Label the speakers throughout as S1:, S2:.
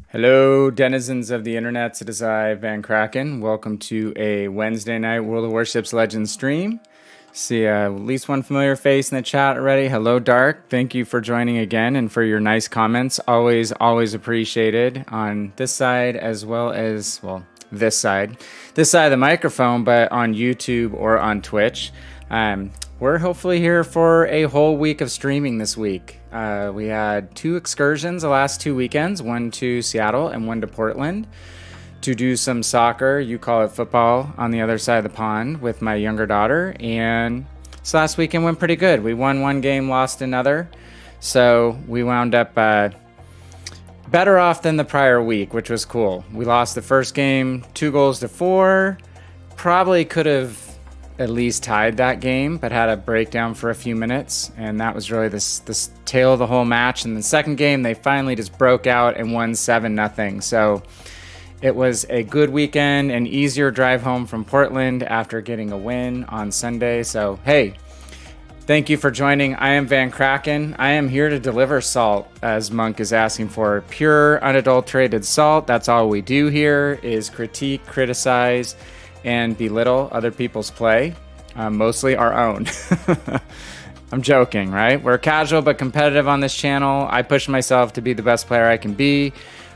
S1: Hello, denizens of the internet. It is I, VannKraken. Welcome to a Wednesday night World of Warships Legends stream. See at least one familiar face in the chat already. Hello, Dark. Thank you for joining again and for your nice comments. Always appreciated on this side as well as, well, this side of the microphone, but on YouTube or on Twitch. We're hopefully here for a whole week of streaming this week. We had 2 excursions the last 2 weekends, one to Seattle and one to Portland, to do some soccer, you call it football, on the other side of the pond with my younger daughter. And this last weekend went pretty good. We won one game, lost another. So we wound up better off than the prior week, which was cool. We lost the first game 2-4. Probably could have at least tied that game, but had a breakdown for a few minutes, and that was really this tail of the whole match. And the second game, they finally just broke out and won 7-0. So it was a good weekend, an easier drive home from Portland after getting a win on Sunday. So hey, thank you for joining. I am VannKraken. I am here to deliver salt, as Monk is asking for. Pure, unadulterated salt. That's all we do here, is critique, criticize, and belittle other people's play, mostly our own. I'm joking, right? We're casual but competitive on this channel. I push myself to be the best player I can be.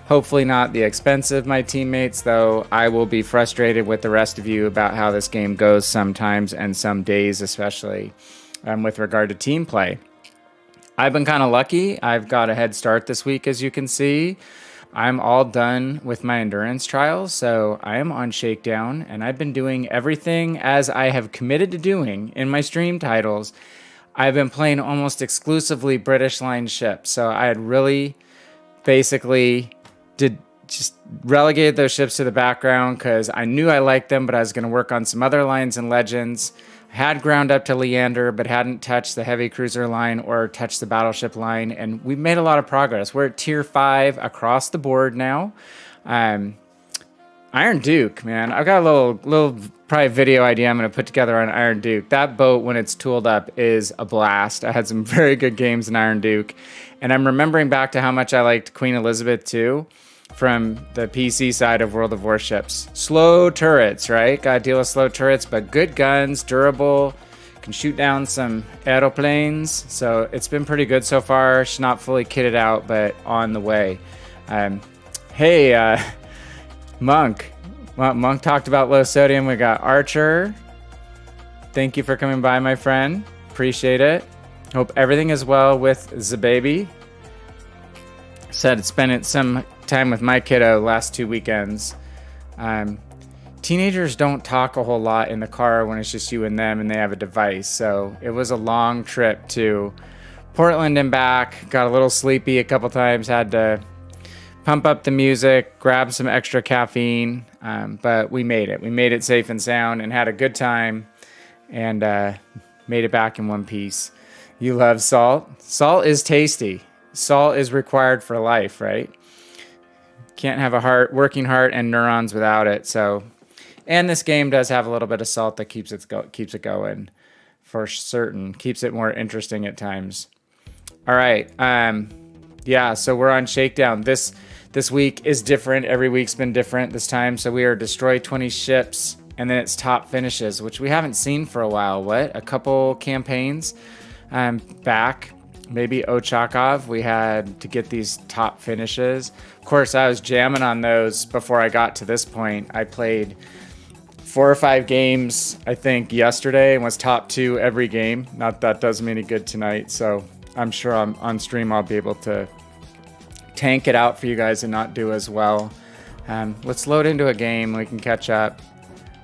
S1: Hopefully not the expense of my teammates, though I will be frustrated with the rest of you about how this game goes sometimes, and some days especially, with regard to team play. I've been kind of lucky. I've got a head start this week, as you can see. I'm all done with my endurance trials, so I am on Shakedown, and I've been doing everything as I have committed to doing in my stream titles. I've been playing almost exclusively British line ships, so I had really basically just relegated those ships to the background because I knew I liked them, but I was going to work on some other lines and legends. Had ground up to Leander, but hadn't touched the heavy cruiser line or touched the battleship line, and we've made a lot of progress. We're at tier 5 across the board now. Iron Duke, man, I've got a little probably video idea I'm going to put together on Iron Duke. That boat, when it's tooled up, is a blast. I had some very good games in Iron Duke, and I'm remembering back to how much I liked Queen Elizabeth too, from the PC side of World of Warships. Slow turrets, right? Gotta deal with slow turrets, but good guns, durable, can shoot down some aeroplanes. So it's been pretty good so far. She's not fully kitted out, but on the way. Hey, Monk. Monk talked about low sodium. We got Archer. Thank you for coming by, my friend. Appreciate it. Hope everything is well with the baby. Said it's been some time with my kiddo last 2 weekends. Teenagers don't talk a whole lot in the car when it's just you and them and they have a device. So it was a long trip to Portland and back. Got a little sleepy a couple times. Had to pump up the music, grab some extra caffeine. But we made it. We made it safe and sound and had a good time, and made it back in one piece. You love salt? Salt is tasty. Salt is required for life, right? Can't have a working heart and neurons without it. So, and this game does have a little bit of salt that keeps it going, for certain. Keeps it more interesting at times. All right. Yeah. So we're on Shakedown. This week is different. Every week's been different this time. So we are destroy 20 ships, and then it's top finishes, which we haven't seen for a while. What? A couple campaigns back. Maybe Ochakov, we had to get these top finishes. Of course, I was jamming on those before I got to this point. I played 4 or 5 games, I think, yesterday, and was top 2 every game. Not that does me any good tonight, so I'm sure on stream I'll be able to tank it out for you guys and not do as well. Let's load into a game. We can catch up.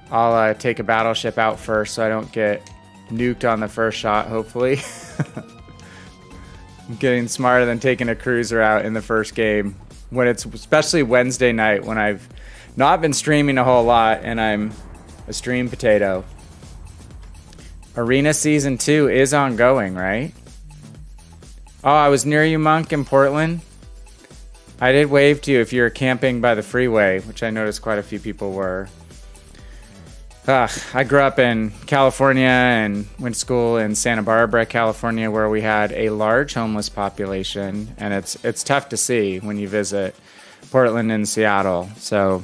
S1: I'll take a battleship out first so I don't get nuked on the first shot, hopefully. Getting smarter than taking a cruiser out in the first game, when it's especially Wednesday night, when I've not been streaming a whole lot and I'm a stream potato. Arena Season 2 is ongoing, right? Oh, I was near you, Monk, in Portland. I did wave to you if you were camping by the freeway, which I noticed quite a few people were. I grew up in California and went to school in Santa Barbara, California, where we had a large homeless population, and it's tough to see when you visit. Portland and Seattle. So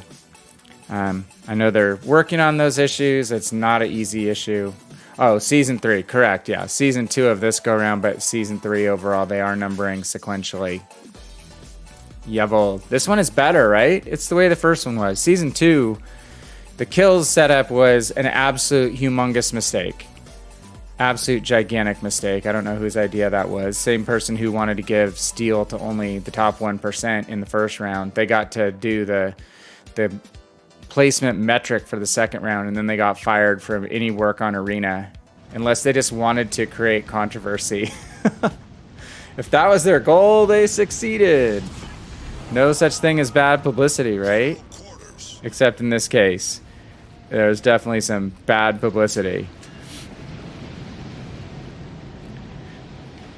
S1: I know they're working on those issues. It's not an easy issue. Oh, season 3, correct. Yeah, season 2 of this go round, but season 3 overall, they are numbering sequentially. Jawohl. This one is better, right? It's the way the first one was. Season 2, the kills setup was an absolute humongous mistake. Absolute gigantic mistake. I don't know whose idea that was. Same person who wanted to give steal to only the top 1% in the first round. They got to do the placement metric for the second round, and then they got fired from any work on Arena, unless they just wanted to create controversy. If that was their goal, they succeeded. No such thing as bad publicity, right? Except in this case, there's definitely some bad publicity.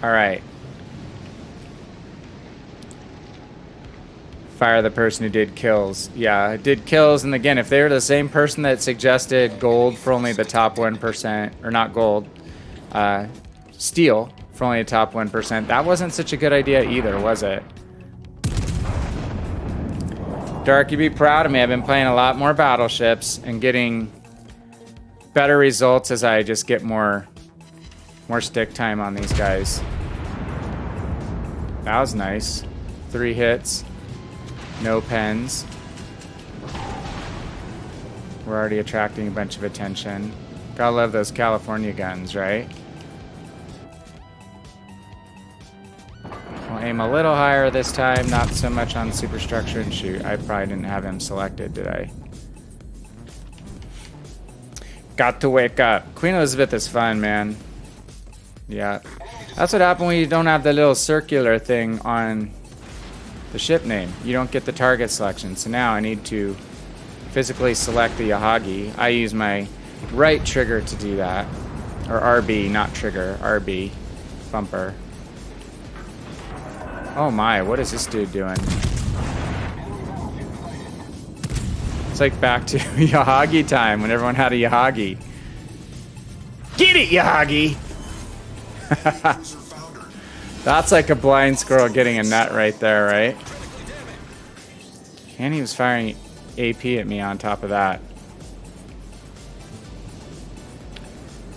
S1: All right. Fire the person who did kills. Yeah, did kills. And again, if they were the same person that suggested gold for only the top 1%, or not gold, steel for only the top 1%, that wasn't such a good idea either, was it? Dark, you'd be proud of me. I've been playing a lot more battleships and getting better results as I just get more stick time on these guys. That was nice. 3 hits. No pens. We're already attracting a bunch of attention. Gotta love those California guns, right? We'll aim a little higher this time, not so much on superstructure and shoot. I probably didn't have him selected, did I? Got to wake up. Queen Elizabeth is fun, man. Yeah. That's what happened when you don't have the little circular thing on the ship name. You don't get the target selection. So now I need to physically select the Yahagi. I use my right trigger to do that. Or RB, not trigger. RB. Bumper. Oh my, what is this dude doing? It's like back to Yahagi time when everyone had a Yahagi. Get it, Yahagi! That's like a blind squirrel getting a nut right there, right? And he was firing AP at me on top of that.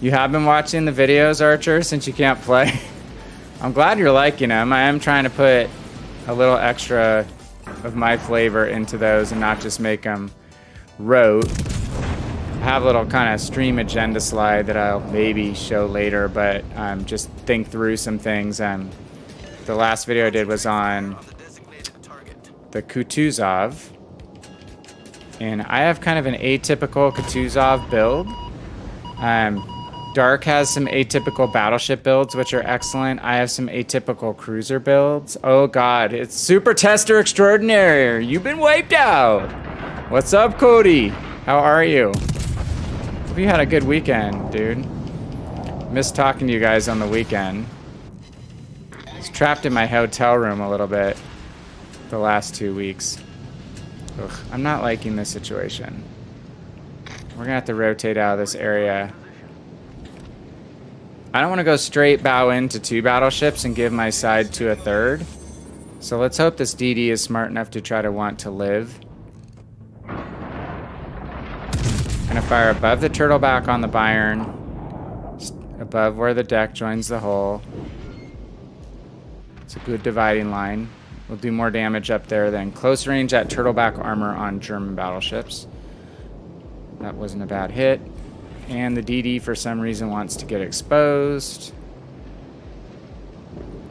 S1: You have been watching the videos, Archer, since you can't play? I'm glad you're liking them. I am trying to put a little extra of my flavor into those and not just make them rote. I have a little kind of stream agenda slide that I'll maybe show later, but just think through some things. The last video I did was on the Kutuzov, and I have kind of an atypical Kutuzov build. Dark has some atypical battleship builds, which are excellent. I have some atypical cruiser builds. Oh god, it's Super Tester Extraordinaire. You've been wiped out. What's up, Cody? How are you? Hope you had a good weekend, dude. Missed talking to you guys on the weekend. I was trapped in my hotel room a little bit the last 2 weeks. Ugh, I'm not liking this situation. We're gonna have to rotate out of this area. I don't want to go straight bow into 2 battleships and give my side to a 3rd. So let's hope this DD is smart enough to try to want to live. Gonna fire above the turtleback on the Bayern, above where the deck joins the hull. It's a good dividing line. We'll do more damage up there than close range at turtleback armor on German battleships. That wasn't a bad hit. And the DD, for some reason, wants to get exposed.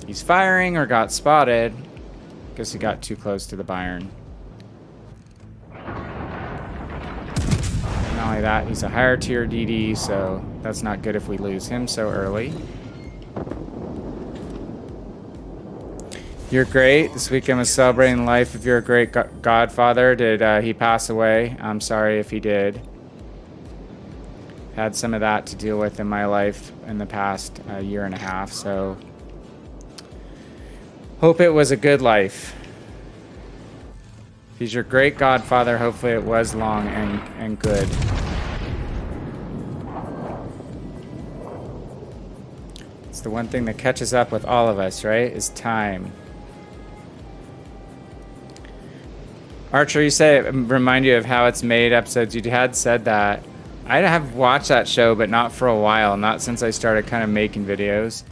S1: He's firing or got spotted. Guess he got too close to the Bayern. Not only that, he's a higher tier DD, so that's not good if we lose him so early. You're great. This weekend was celebrating the life of your great godfather. Did he pass away? I'm sorry if he did. Had some of that to deal with in my life in the past year and a half, so hope it was a good life. If he's your great godfather, hopefully it was long and good. It's the one thing that catches up with all of us, right? Is time. Archer, you say remind you of How It's Made episodes. You had said that. I have watched that show, but not for a while. Not since I started kind of making videos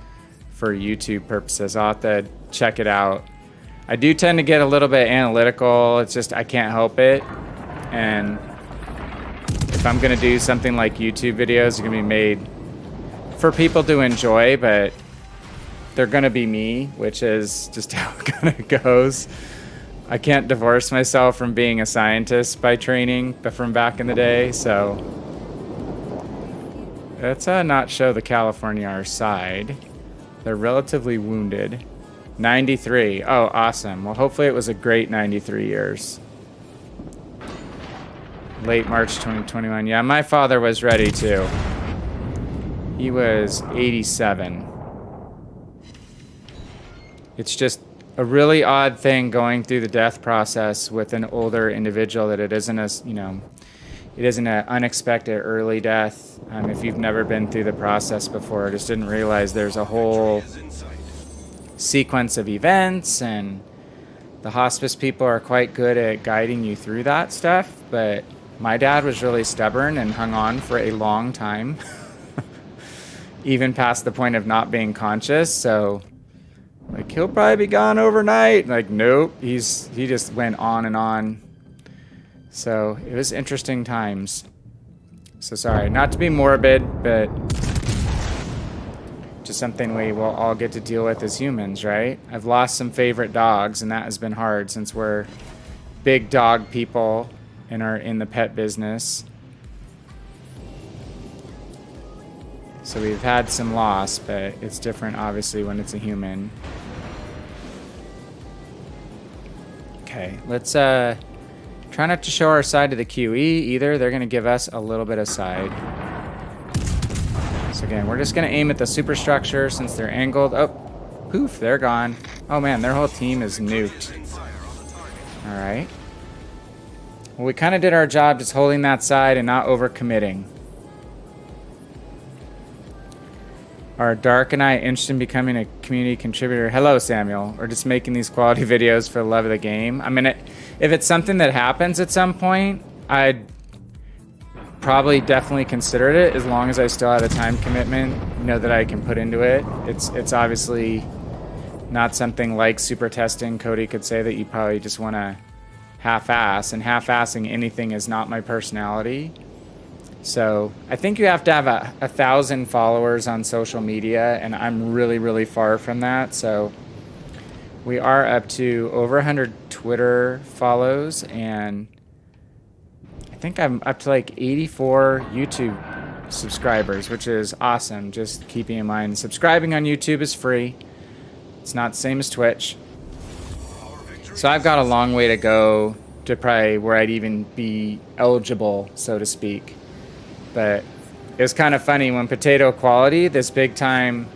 S1: for YouTube purposes. I'll have to check it out. I do tend to get a little bit analytical. It's just I can't help it. And if I'm going to do something like YouTube videos, they're going to be made for people to enjoy, but they're going to be me, which is just how it kind of goes. I can't divorce myself from being a scientist by training, but from back in the day, so let's not show the California our side. They're relatively wounded. 93. Oh, awesome. Well, hopefully it was a great 93 years. Late March 2021. Yeah, my father was ready too. He was 87. It's just a really odd thing going through the death process with an older individual that it isn't a, you know, it isn't an unexpected early death. If you've never been through the process before, I just didn't realize there's a whole sequence of events, and the hospice people are quite good at guiding you through that stuff. But my dad was really stubborn and hung on for a long time, even past the point of not being conscious. So like, he'll probably be gone overnight. Like, nope, he just went on and on. So it was interesting times. So sorry, not to be morbid, but just something we will all get to deal with as humans, right? I've lost some favorite dogs, and that has been hard since we're big dog people and are in the pet business. So we've had some loss, but it's different obviously when it's a human. Okay, let's try not to show our side to the QE either. They're gonna give us a little bit of side. So again, we're just gonna aim at the superstructure since they're angled. Oh, poof, they're gone. Oh man, their whole team is nuked. All right. Well, we kind of did our job just holding that side and not overcommitting. Are Dark and I interested in becoming a community contributor? Hello, Samuel. Or just making these quality videos for the love of the game? I mean, if it's something that happens at some point, I'd probably definitely consider it, as long as I still have a time commitment, you know, that I can put into it. It's obviously not something like super testing. Cody could say that you probably just want to half-ass, and half-assing anything is not my personality. So I think you have to have 1,000 followers on social media, and I'm really, really far from that. So we are up to over 100 Twitter follows, and I think I'm up to like 84 YouTube subscribers, which is awesome. Just keeping in mind, subscribing on YouTube is free. It's not the same as Twitch. So I've got a long way to go to probably where I'd even be eligible, so to speak. But it was kind of funny when Potato Quality, this big time,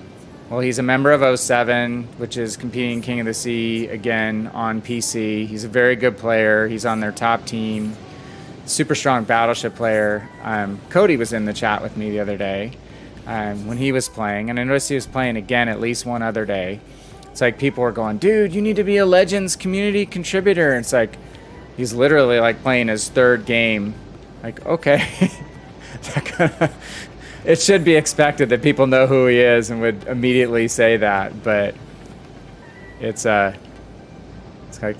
S1: well, he's a member of 07, which is competing King of the Sea again on PC. He's a very good player. He's on their top team. Super strong Battleship player. Cody was in the chat with me the other day when he was playing, and I noticed he was playing again at least one other day. It's like people were going, dude, you need to be a Legends community contributor. And it's like, he's literally like playing his third game. Like, okay. It should be expected that people know who he is and would immediately say that, but it's like,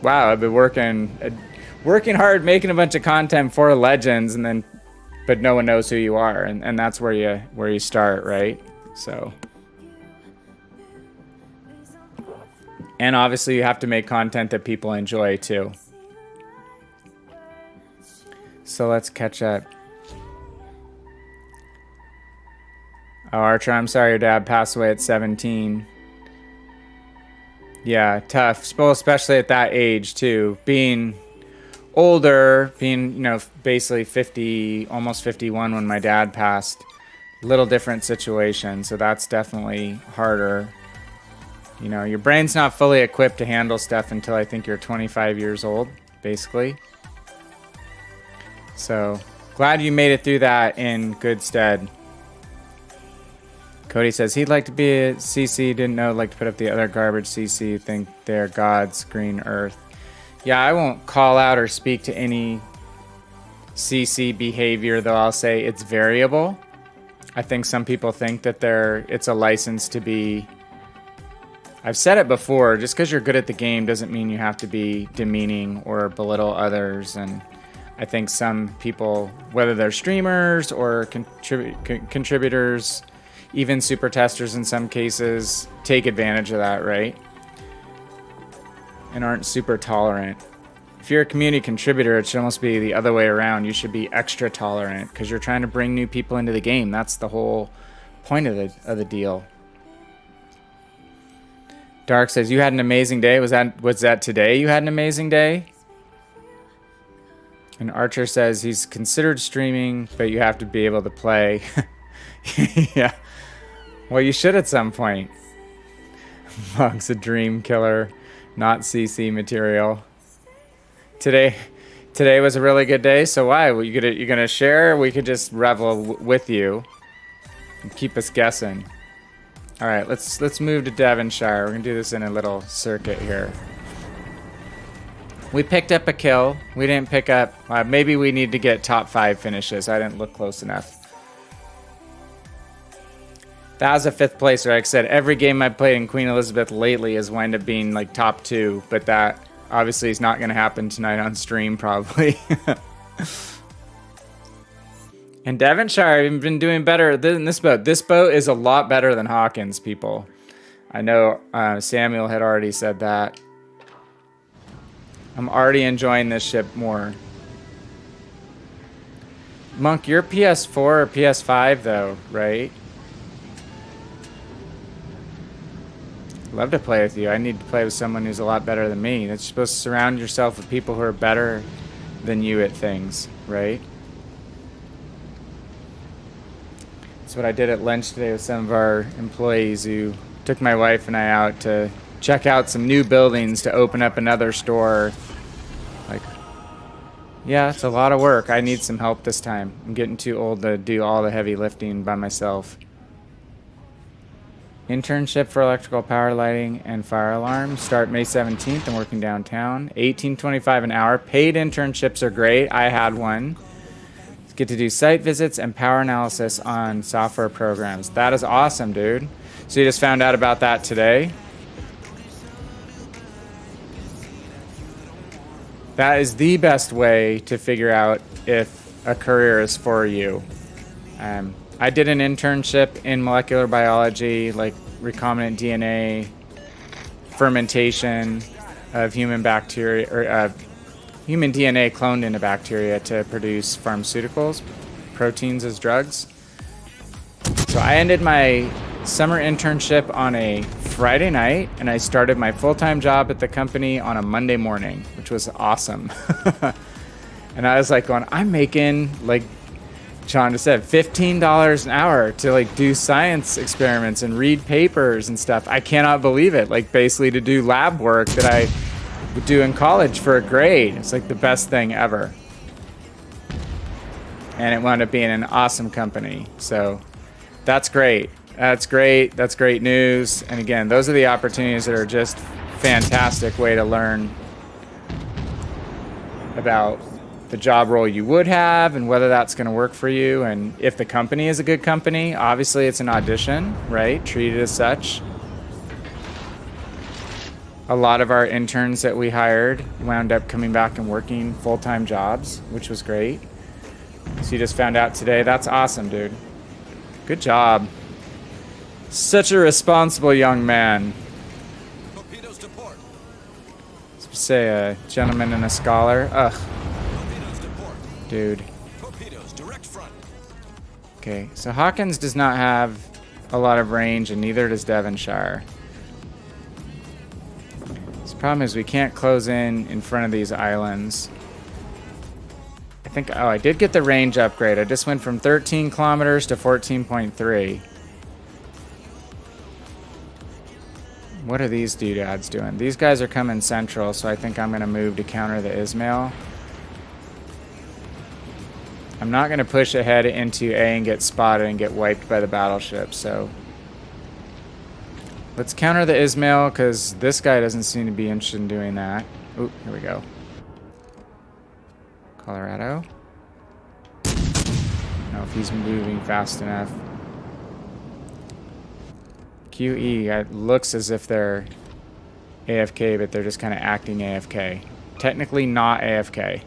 S1: wow, I've been working hard, making a bunch of content for Legends, and then but no one knows who you are, and that's where you start, right? So, and obviously you have to make content that people enjoy too. So let's catch up. Oh, Archer, I'm sorry your dad passed away at 17. Yeah, tough. Well, especially at that age, too. Being older, being, you know, basically 50, almost 51 when my dad passed. Little different situation, so that's definitely harder. You know, your brain's not fully equipped to handle stuff until I think you're 25 years old, basically. So, glad you made it through that in good stead. Cody says he'd like to be a CC, didn't know, like to put up the other garbage CC, think they're God's green earth. Yeah, I won't call out or speak to any CC behavior, though I'll say it's variable. I think some people think that it's a license to be... I've said it before, just because you're good at the game doesn't mean you have to be demeaning or belittle others. And I think some people, whether they're streamers or contributors, even super testers in some cases, take advantage of that, right? And aren't super tolerant. If you're a community contributor, it should almost be the other way around. You should be extra tolerant because you're trying to bring new people into the game. That's the whole point of the deal. Dark says, you had an amazing day. Was that today you had an amazing day? And Archer says he's considered streaming, but you have to be able to play. Yeah. Well, you should at some point. Monk's a dream killer, not CC material. Today was a really good day. So why? You're gonna share? We could just revel with you and keep us guessing. All right, let's move to Devonshire. We're gonna do this in a little circuit here. We picked up a kill. We didn't pick up. Maybe we need to get top 5 finishes. I didn't look close enough. That was a 5th placer. Like I said, every game I've played in Queen Elizabeth lately has wound up being like top 2, but that obviously is not going to happen tonight on stream, probably. And Devonshire, I've been doing better than this boat. This boat is a lot better than Hawkins, people. I know Samuel had already said that. I'm already enjoying this ship more. Monk, you're PS4 or PS5 though, right? Love to play with you. I need to play with someone who's a lot better than me. You're supposed to surround yourself with people who are better than you at things, right? That's what I did at lunch today with some of our employees who took my wife and I out to check out some new buildings to open up another store. Like, yeah, it's a lot of work. I need some help this time. I'm getting too old to do all the heavy lifting by myself. Internship for electrical power lighting and fire alarm. Start May 17th. I'm working downtown. $18.25 an hour. Paid internships are great. I had one. Get to do site visits and power analysis on software programs. That is awesome, dude. So you just found out about that today? That is the best way to figure out if a career is for you. I did an internship in molecular biology, like recombinant DNA, fermentation of human bacteria, or human DNA cloned into bacteria to produce pharmaceuticals, proteins as drugs. So I ended my summer internship on a Friday night, and I started my full-time job at the company on a Monday morning, which was awesome. And I was like going, I'm making, like John just said, $15 an hour to like do science experiments and read papers and stuff. I cannot believe it. Like basically to do lab work that I would do in college for a grade. It's like the best thing ever. And it wound up being an awesome company. So that's great. That's great. That's great news. And again, those are the opportunities that are just fantastic way to learn about the job role you would have and whether that's going to work for you. And if the company is a good company, obviously it's an audition, right? Treat it as such. A lot of our interns that we hired wound up coming back and working full-time jobs, which was great. So you just found out today. That's awesome, dude. Good job. Such a responsible young man.
S2: Torpedoes to port.
S1: Let's say a gentleman and a scholar. Ugh.
S2: Torpedoes to port.
S1: Dude.
S2: Torpedoes direct front.
S1: Okay, so Hawkins does not have a lot of range, and neither does Devonshire. The problem is we can't close in front of these islands. I think, oh, I did get the range upgrade. I just went from 13 kilometers to 14.3. What are these doodads doing? These guys are coming central, so I think I'm going to move to counter the Ismail. I'm not going to push ahead into A and get spotted and get wiped by the battleship, so let's counter the Ismail, because this guy doesn't seem to be interested in doing that. Oop, here we go. Colorado. I don't know if he's moving fast enough. QE, it looks as if they're AFK, but they're just kind of acting AFK. Technically not AFK.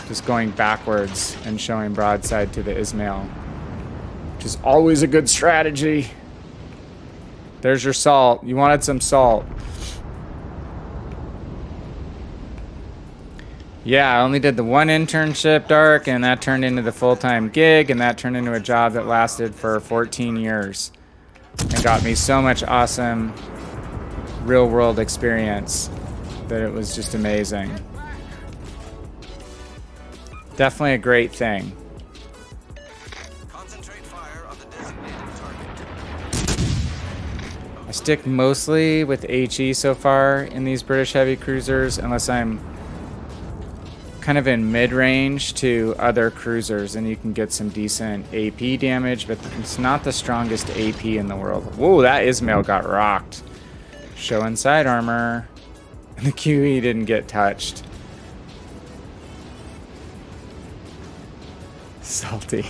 S1: Just going backwards and showing broadside to the Ismail, which is always a good strategy. There's your salt. You wanted some salt. Yeah, I only did the one internship, Dark, and that turned into the full-time gig, and that turned into a job that lasted for 14 years. And got me so much awesome real-world experience that it was just amazing. Definitely a great thing.
S2: Concentrate fire on the designated target.
S1: I stick mostly with HE so far in these British heavy cruisers, unless I'm kind of in mid-range to other cruisers, and you can get some decent AP damage, but it's not the strongest AP in the world. Whoa, that Ismail got rocked. Showing side armor. And the QE didn't get touched. Salty.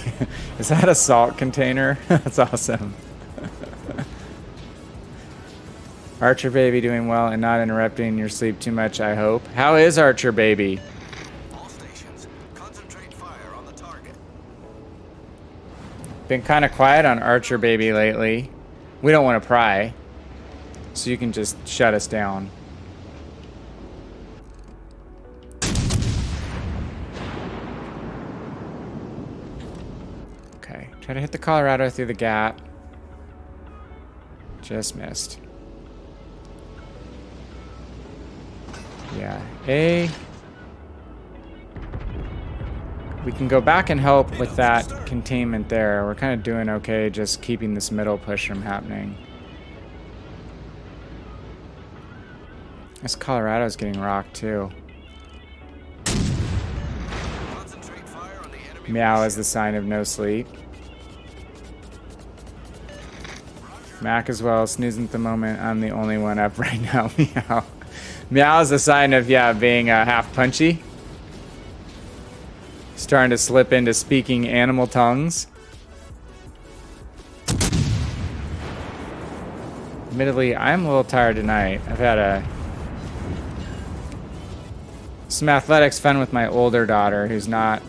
S1: Is that a salt container? That's awesome. Archer Baby doing well and not interrupting your sleep too much, I hope. How is Archer Baby?
S2: All stations, concentrate fire on the target.
S1: Been kind of quiet on Archer Baby lately. We don't want to pry, so you can just shut us down. Okay, try to hit the Colorado through the gap. Just missed. Yeah, we can go back and help with that containment there. We're kind of doing okay just keeping this middle push from happening. This Colorado's getting rocked too.
S2: Concentrate fire on the enemy.
S1: Meow is the sign of no sleep. Mac as well, snoozing at the moment. I'm the only one up right now. Meow. Meow is a sign of, yeah, being half punchy. Starting to slip into speaking animal tongues. Admittedly, I'm a little tired tonight. I've had some athletics fun with my older daughter who's not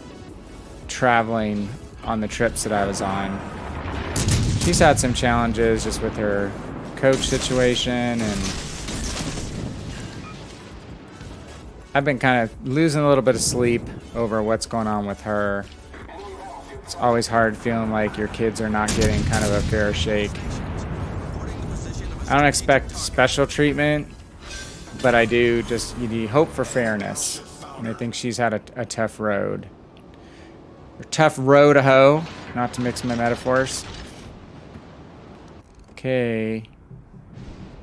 S1: traveling on the trips that I was on. She's had some challenges just with her coach situation, and I've been kind of losing a little bit of sleep over what's going on with her. It's always hard feeling like your kids are not getting kind of a fair shake. I don't expect special treatment, but I do just, you hope for fairness. And I think she's had a tough road. A tough road to hoe, not to mix my metaphors. Okay.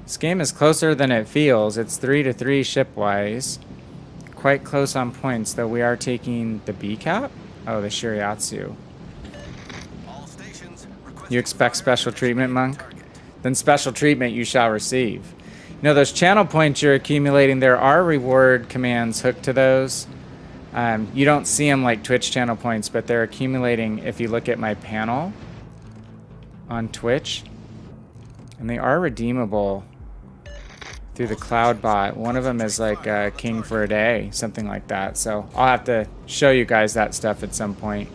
S1: This game is closer than it feels. It's 3-3 ship-wise. Quite close on points, though we are taking the B cap? Oh, the Shiriatsu.
S2: All stations,
S1: You expect special treatment, Monk? Then special treatment you shall receive. You know, those channel points you're accumulating, there are reward commands hooked to those. You don't see them like Twitch channel points, but they're accumulating if you look at my panel on Twitch. And they are redeemable through the cloud bot. One of them is like king for a day, something like that. So I'll have to show you guys that stuff at some point.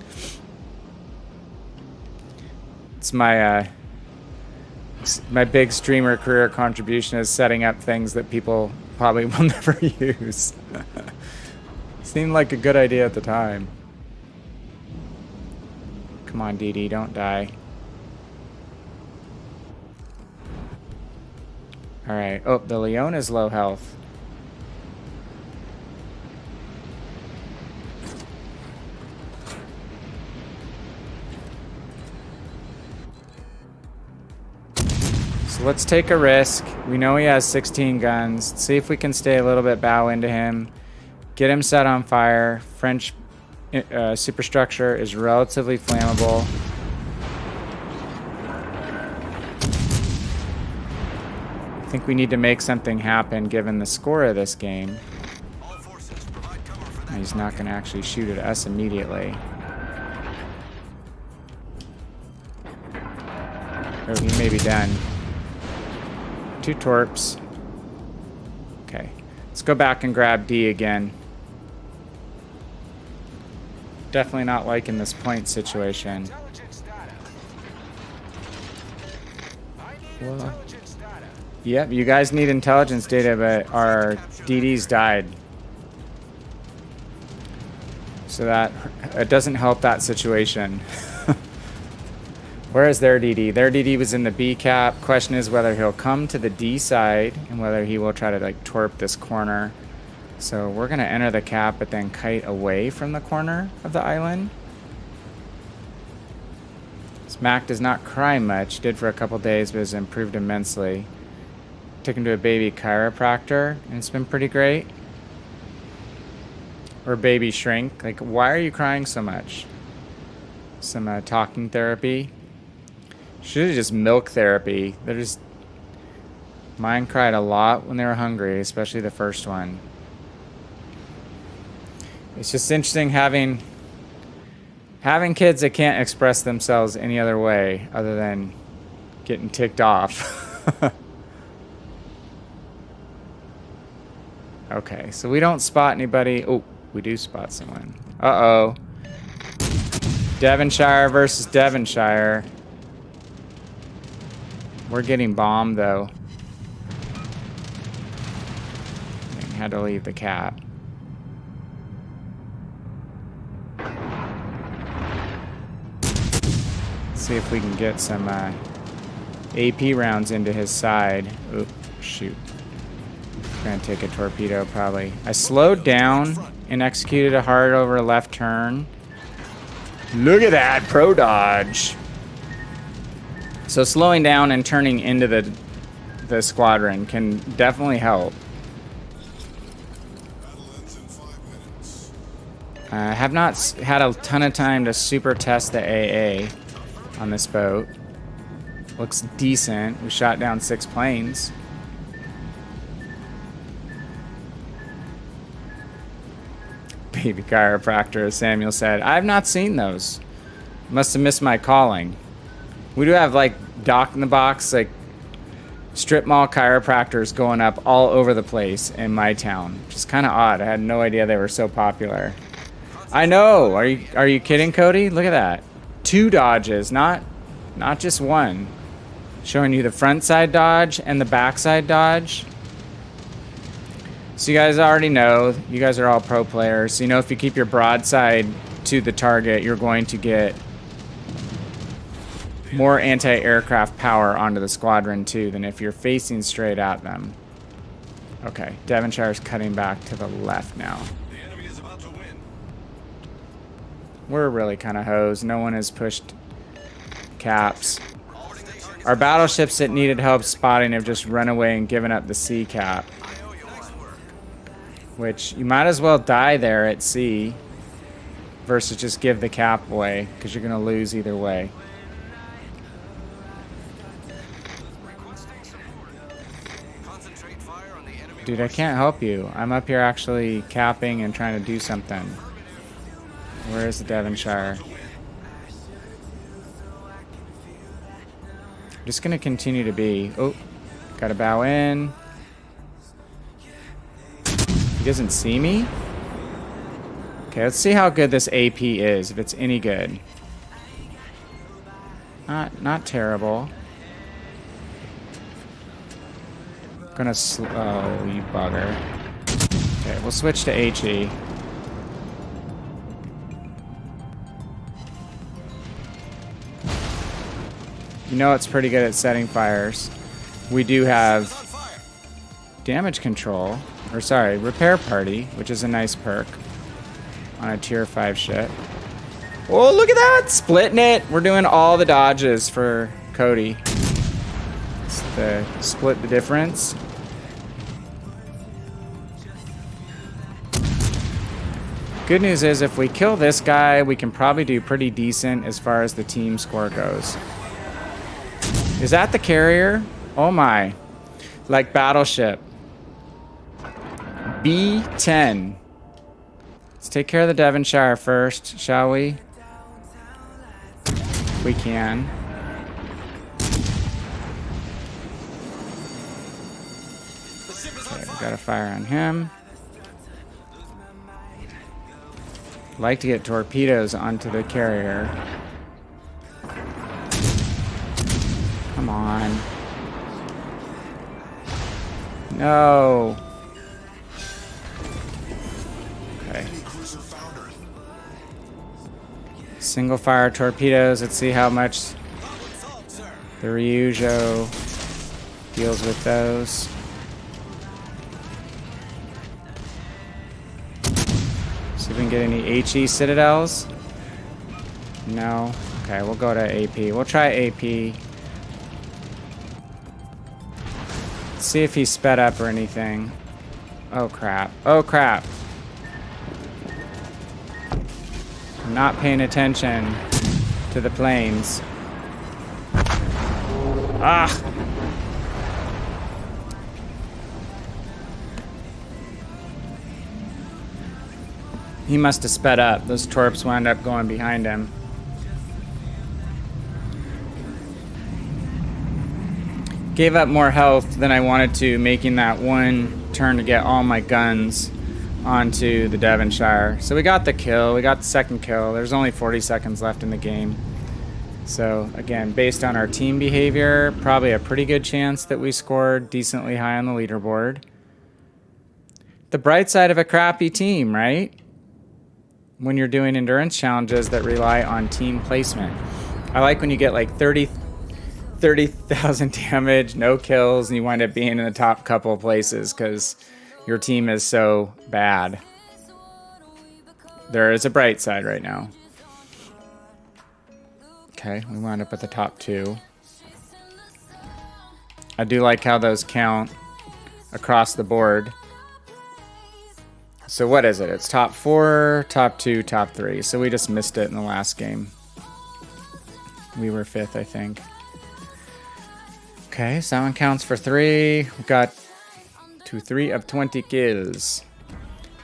S1: It's my my big streamer career contribution is setting up things that people probably will never use. Seemed like a good idea at the time. Come on, Dee Dee, don't die. Alright. Oh, the Leon is low health. So let's take a risk. We know he has 16 guns. Let's see if we can stay a little bit bow into him. Get him set on fire. French superstructure is relatively flammable. I think we need to make something happen given the score of this game.
S2: all forces, provide cover for that.
S1: He's not going to actually shoot at us immediately. Oh, he may be done. 2 torps. Okay. Let's go back and grab D again. Definitely not liking this point situation. Well, yep, you guys need intelligence data, but our DDs died. So that it doesn't help that situation. Where is their DD? Their DD was in the B cap. Question is whether he'll come to the D side and whether he will try to like torp this corner. So we're going to enter the cap, but then kite away from the corner of the island. Smack does not cry much. Did for a couple days, but has improved immensely. Took him to a baby chiropractor, and it's been pretty great. Or baby shrink. Like, why are you crying so much? Some talking therapy. Should have just milk therapy. They're just... Mine cried a lot when they were hungry, especially the first one. It's just interesting having kids that can't express themselves any other way other than getting ticked off. Okay, so we don't spot anybody. Oh, we do spot someone. Uh-oh. Devonshire versus Devonshire. We're getting bombed, though. I had to leave the cap. See if we can get some AP rounds into his side. Oh, shoot. Gonna take a torpedo, probably. I slowed down and executed a hard over left turn. Look at that, pro dodge. So slowing down and turning into the squadron can definitely help. I have not had a ton of time to super test the AA on this boat. Looks decent. We shot down 6 planes. Baby chiropractor, as Samuel said. I have not seen those. Must have missed my calling. We do have like Doc in the Box, like strip mall chiropractors going up all over the place in my town, which is kind of odd. I had no idea they were so popular. I know. Are you kidding, Cody? Look at that. 2 dodges, not just one. Showing you the front side dodge and the back side dodge. So you guys already know, you guys are all pro players. So you know if you keep your broadside to the target, you're going to get more anti-aircraft power onto the squadron too than if you're facing straight at them. Okay, Devonshire's cutting back to the left now.
S2: The enemy is about to win.
S1: We're really kind of hosed. No one has pushed caps. Our battleships that needed help spotting have just run away and given up the C cap. Which, you might as well die there at sea versus just give the cap away, because you're going to lose either way. Dude, I can't help you. I'm up here actually capping and trying to do something. Where is the Devonshire? I'm just going to continue to be... Oh, got to bow in. He doesn't see me? Okay, let's see how good this AP is, if it's any good. Not terrible. Gonna oh, you bugger. Okay, we'll switch to HE. You know it's pretty good at setting fires. We do have damage control, or sorry, repair party, which is a nice perk on a tier 5 ship. Oh, look at that! Splitting it! We're doing all the dodges for Cody. It's the split the difference. Good news is if we kill this guy, we can probably do pretty decent as far as the team score goes. Is that the carrier? Oh my. Like Battleship. B10. Let's take care of the Devonshire first, shall we? We can. Okay, we got a fire on him. Like to get torpedoes onto the carrier. Come on. No. Okay. Single fire torpedoes. Let's see how much the Ryujo deals with those. See if we can get any HE citadels. No. Okay, we'll go to AP. We'll try AP. Let's see if he's sped up or anything. Oh crap. Oh crap. I'm not paying attention to the planes. Ah! He must have sped up. Those torps wound up going behind him. Gave up more health than I wanted to, making that one turn to get all my guns onto the Devonshire. So we got the kill. We got the second kill. There's only 40 seconds left in the game. So again, based on our team behavior, probably a pretty good chance that we scored decently high on the leaderboard. The bright side of a crappy team, right? When you're doing endurance challenges that rely on team placement. I like when you get like 30,000 damage, no kills, and you wind up being in the top couple of places because your team is so bad. There is a bright side right now. Okay, we wound up at the top 2. I do like how those count across the board. So what is it? It's top 4, top 2, top 3. So we just missed it in the last game. We were 5th, I think. Okay, so that one counts for 3. We've got 3 of 20 kills.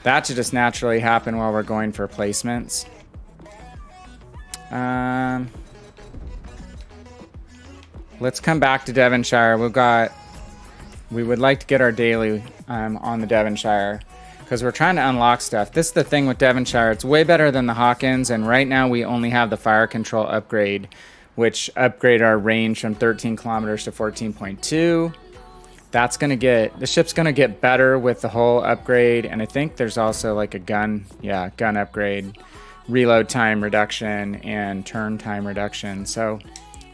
S1: That should just naturally happen while we're going for placements. Let's come back to Devonshire. We would like to get our daily on the Devonshire because we're trying to unlock stuff. This is the thing with Devonshire. It's way better than the Hawkins, and right now we only have the fire control upgrade, which upgrade our range from 13 kilometers to 14.2. That's going to get, the ship's going to get better with the whole upgrade, and I think there's also like a gun upgrade, reload time reduction, and turn time reduction. So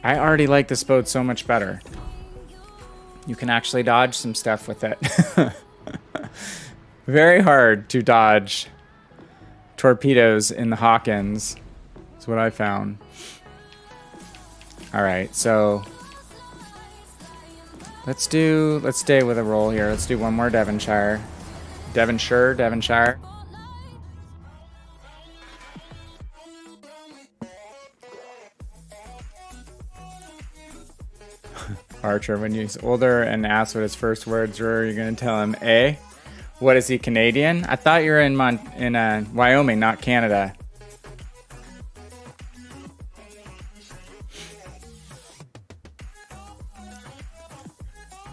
S1: I already like this boat so much better. You can actually dodge some stuff with it. Very hard to dodge torpedoes in the Hawkins. That's what I found. All right, so let's stay with a roll here. Let's do one more Devonshire. Devonshire. Archer, when he's older and asks what his first words were, you're gonna tell him A. What is he, Canadian? I thought you were in Wyoming, not Canada.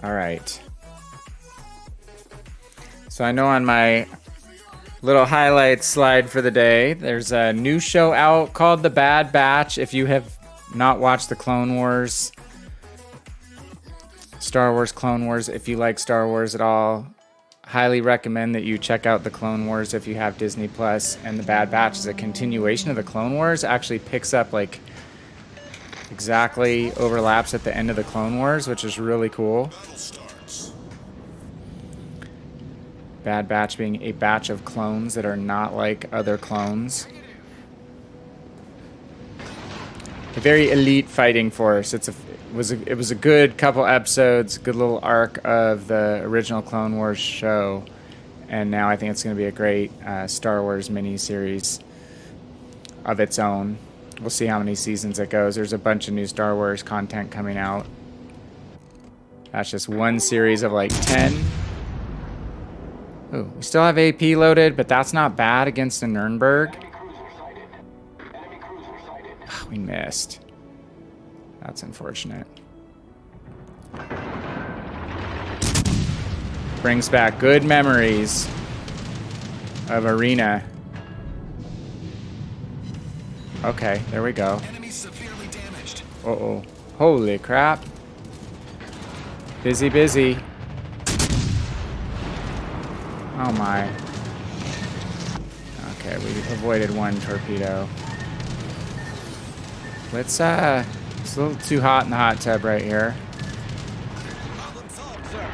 S1: All right. So I know on my little highlights slide for the day, there's a new show out called The Bad Batch. If you have not watched the Clone Wars, Star Wars Clone Wars, if you like Star Wars at all, highly recommend that you check out the Clone Wars if you have Disney Plus. And The Bad Batch is a continuation of the Clone Wars. Actually picks up like exactly overlaps at the end of the Clone Wars, which is really cool. Bad Batch being a batch of clones that are not like other clones. A very elite fighting force. It was a good couple episodes, good little arc of the original Clone Wars show, and now I think it's going to be a great Star Wars mini-series of its own. We'll see how many seasons it goes. There's a bunch of new Star Wars content coming out. That's just one series of like 10. Oh, we still have AP loaded, but that's not bad against a Nuremberg. Oh, we missed. That's unfortunate. Brings back good memories of Arena. Okay, there we go.
S2: Enemy severely damaged.
S1: Uh-oh. Holy crap. Busy, busy. Oh my. Okay, we avoided one torpedo. Let's, it's a little too hot in the hot tub right here.
S2: Problem solved, sir.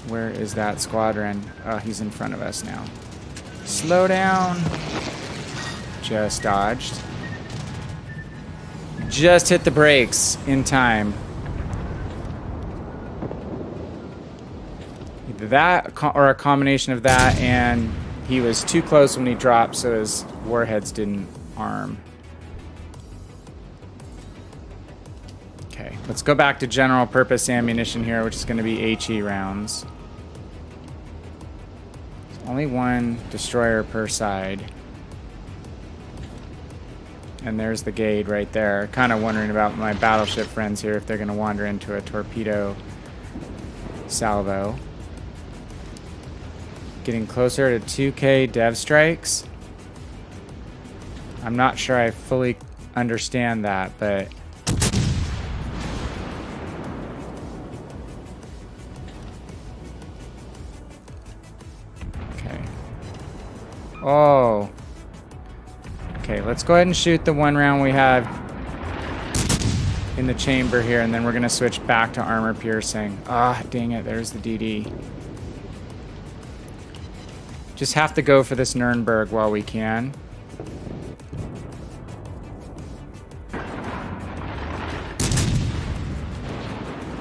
S1: Where is that squadron? Oh, he's in front of us now. Slow down. Just dodged. Just hit the brakes in time. Either that or a combination of that, and he was too close when he dropped, so his warheads didn't arm. Okay, let's go back to general purpose ammunition here, which is going to be HE rounds. Only one destroyer per side. And there's the Gade right there. Kind of wondering about my battleship friends here if they're going to wander into a torpedo salvo. Getting closer to 2K dev strikes. I'm not sure I fully understand that, but okay. Oh. Okay, let's go ahead and shoot the one round we have in the chamber here, and then we're gonna switch back to armor piercing. Ah, dang it, there's the DD. Just have to go for this Nuremberg while we can.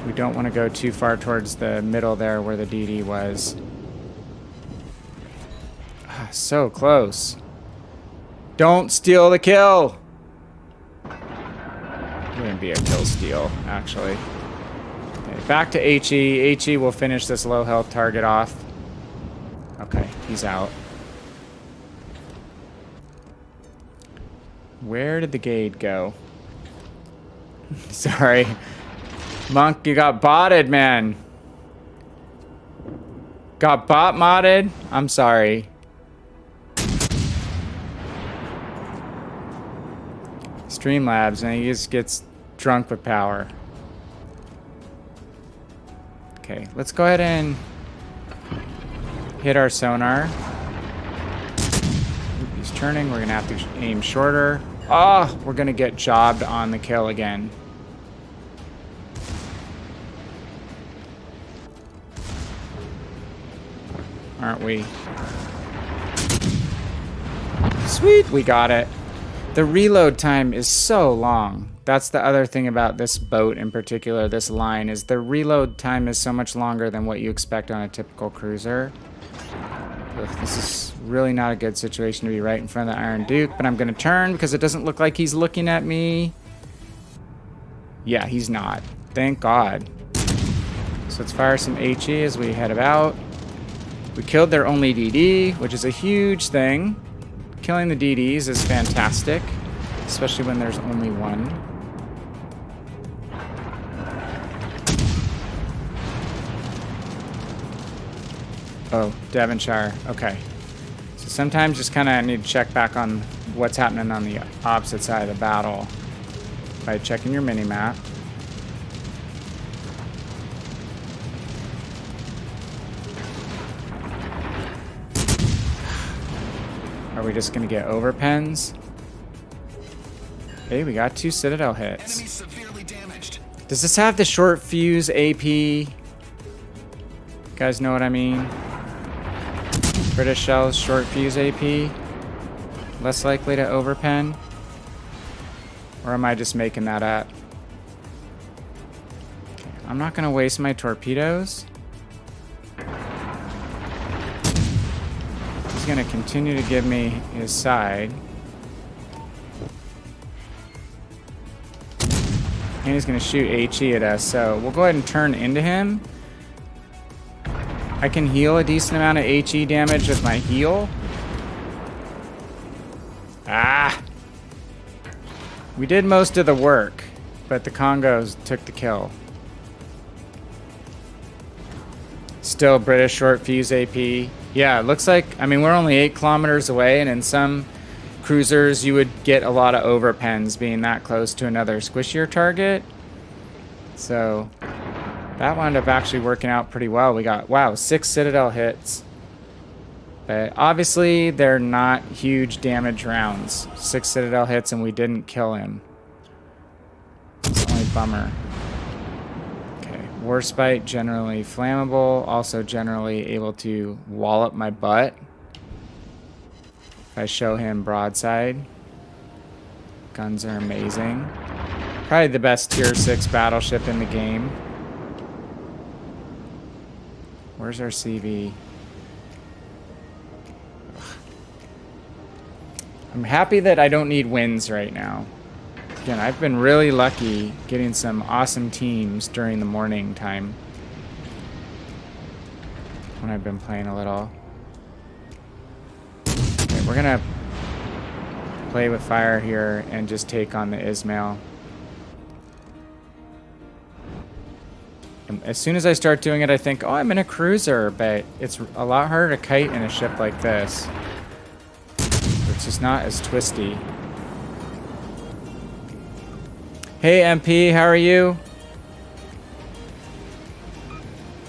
S1: We don't want to go too far towards the middle there where the DD was. Ah, so close. Don't steal the kill! It wouldn't be a kill steal, actually. Okay, back to HE. HE will finish this low health target off. Okay, he's out. Where did the Gade go? Sorry. Monk, you got botted, man. Got bot modded? I'm sorry. Streamlabs, and he just gets drunk with power. Okay, let's go ahead and hit our sonar. He's turning. We're gonna have to aim shorter. Oh, we're gonna get jobbed on the kill again. Aren't we? Sweet, we got it. The reload time is so long. That's the other thing about this boat in particular, this line, is the reload time is so much longer than what you expect on a typical cruiser. Ugh, this is really not a good situation to be right in front of the Iron Duke, but I'm going to turn because it doesn't look like he's looking at me. Yeah, he's not. Thank God. So let's fire some HE as we head about. We killed their only DD, which is a huge thing. Killing the DDs is fantastic, especially when there's only one. Oh, Devonshire. Okay. So sometimes just kind of need to check back on what's happening on the opposite side of the battle by checking your mini-map. Are we just gonna get overpens? Hey, we got 2 Citadel hits.
S2: Enemy severely damaged.
S1: Does this have the short fuse AP? You guys know what I mean? British shells, short fuse AP? Less likely to overpen? Or am I just making that up? Okay, I'm not gonna waste my torpedoes. He's going to continue to give me his side. And he's going to shoot HE at us. So we'll go ahead and turn into him. I can heal a decent amount of HE damage with my heal. Ah! We did most of the work, but the Congos took the kill. Still British short fuse AP. Yeah, it looks like, I mean, we're only 8 kilometers away, and in some cruisers you would get a lot of overpens being that close to another squishier target. So that wound up actually working out pretty well. We got, wow, 6 Citadel hits. But obviously they're not huge damage rounds. 6 Citadel hits and we didn't kill him. It's the only bummer. Okay, Warspite, generally flammable. Also generally able to wallop my butt. If I show him broadside. Guns are amazing. Probably the best tier 6 battleship in the game. Where's our CV? Ugh. I'm happy that I don't need wins right now. Again, I've been really lucky getting some awesome teams during the morning time when I've been playing a little. Okay, we're gonna play with fire here and just take on the Ismail. And as soon as I start doing it, I think, oh, I'm in a cruiser, but it's a lot harder to kite in a ship like this. It's just not as twisty. Hey, MP, how are you?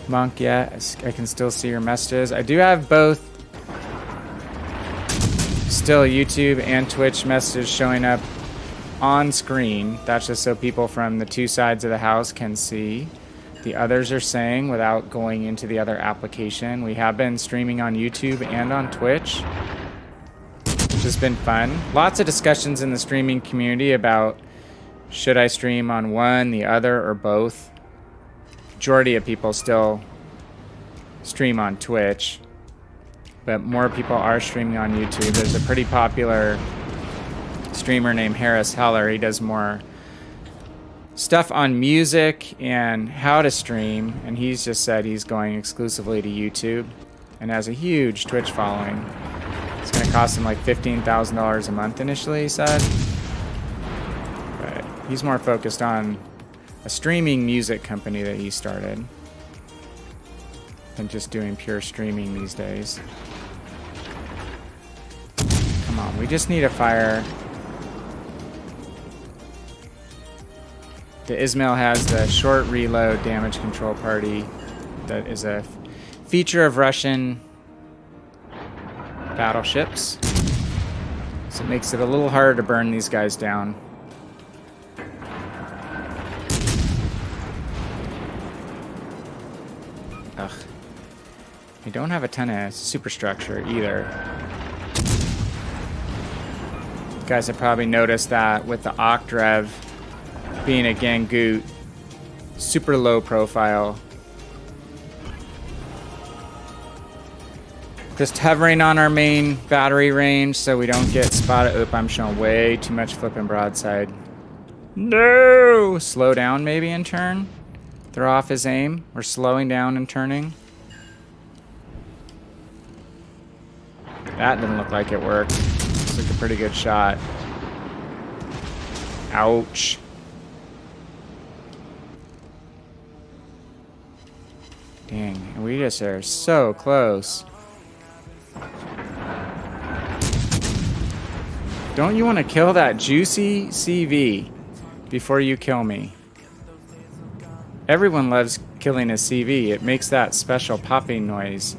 S1: Monk, yeah, I can still see your messages. I do have both still YouTube and Twitch messages showing up on screen. That's just so people from the two sides of the house can see. The others are saying without going into the other application. We have been streaming on YouTube and on Twitch, which has been fun. Lots of discussions in the streaming community about should I stream on one, the other, or both. Majority of people still stream on Twitch, but more people are streaming on YouTube. There's a pretty popular streamer named Harris Heller. He does more stuff on music and how to stream, and he's just said he's going exclusively to YouTube and has a huge Twitch following. It's going to cost him like $15,000 a month initially, he said. But he's more focused on a streaming music company that he started than just doing pure streaming these days. Come on, we just need a fire. The Ismail has the short reload damage control party that is a feature of Russian battleships. So it makes it a little harder to burn these guys down. Ugh. We don't have a ton of superstructure either. You guys have probably noticed that with the Octrev being a Gangoot, super low profile. Just hovering on our main battery range so we don't get spotted. Oop, I'm showing way too much flipping broadside. No! Slow down maybe and turn. Throw off his aim. We're slowing down and turning. That didn't look like it worked. It's like a pretty good shot. Ouch. Dang, we just are so close. Don't you want to kill that juicy CV before you kill me? Everyone loves killing a CV. It makes that special popping noise.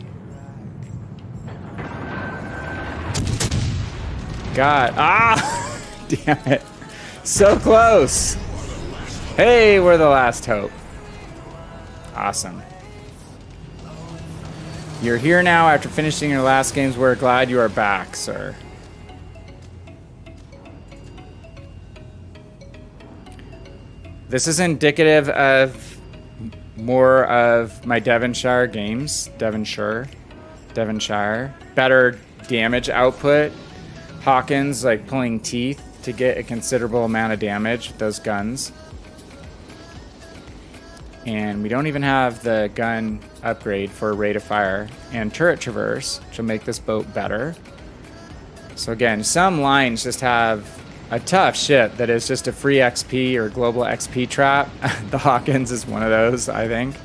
S1: God. Ah! Damn it. So close. Hey, we're the last hope. Awesome. You're here now after finishing your last games. We're glad you are back, sir. This is indicative of more of my Devonshire games. Devonshire. Better damage output. Hawkins like pulling teeth to get a considerable amount of damage with those guns. And we don't even have the gun upgrade for rate of fire and turret traverse, which will make this boat better. So again, some lines just have a tough ship that is just a free XP or global XP trap. The Hawkins is one of those, I think,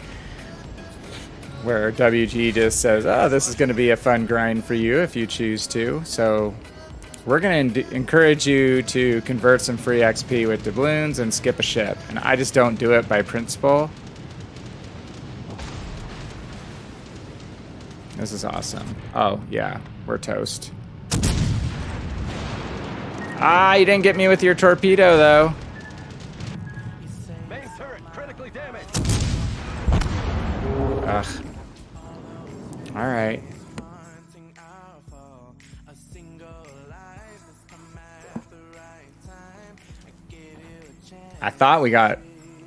S1: where WG just says, oh, this is going to be a fun grind for you if you choose to. So we're going to encourage you to convert some free XP with doubloons and skip a ship. And I just don't do it by principle. This is awesome. Oh, yeah, we're toast. Ah, you didn't get me with your torpedo, though.
S2: Main turret critically damaged.
S1: Ugh. All right. I thought we got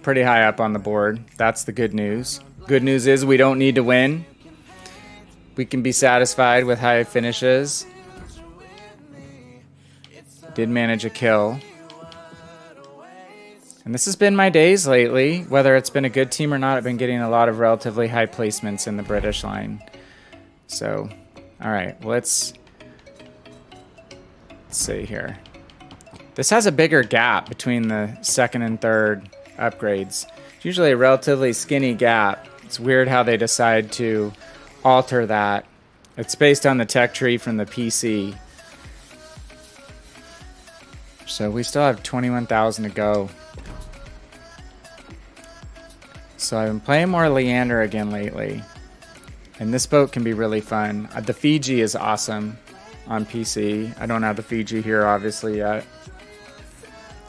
S1: pretty high up on the board. That's the good news. Good news is we don't need to win. We can be satisfied with high finishes. Did manage a kill. And this has been my days lately. Whether it's been a good team or not, I've been getting a lot of relatively high placements in the British line. So, all right, let's see here. This has a bigger gap between the second and third upgrades. It's usually a relatively skinny gap. It's weird how they decide to alter that. It's based on the tech tree from the PC. So we still have 21,000 to go. So I've been playing more Leander again lately. And this boat can be really fun. The Fiji is awesome on PC. I don't have the Fiji here obviously yet.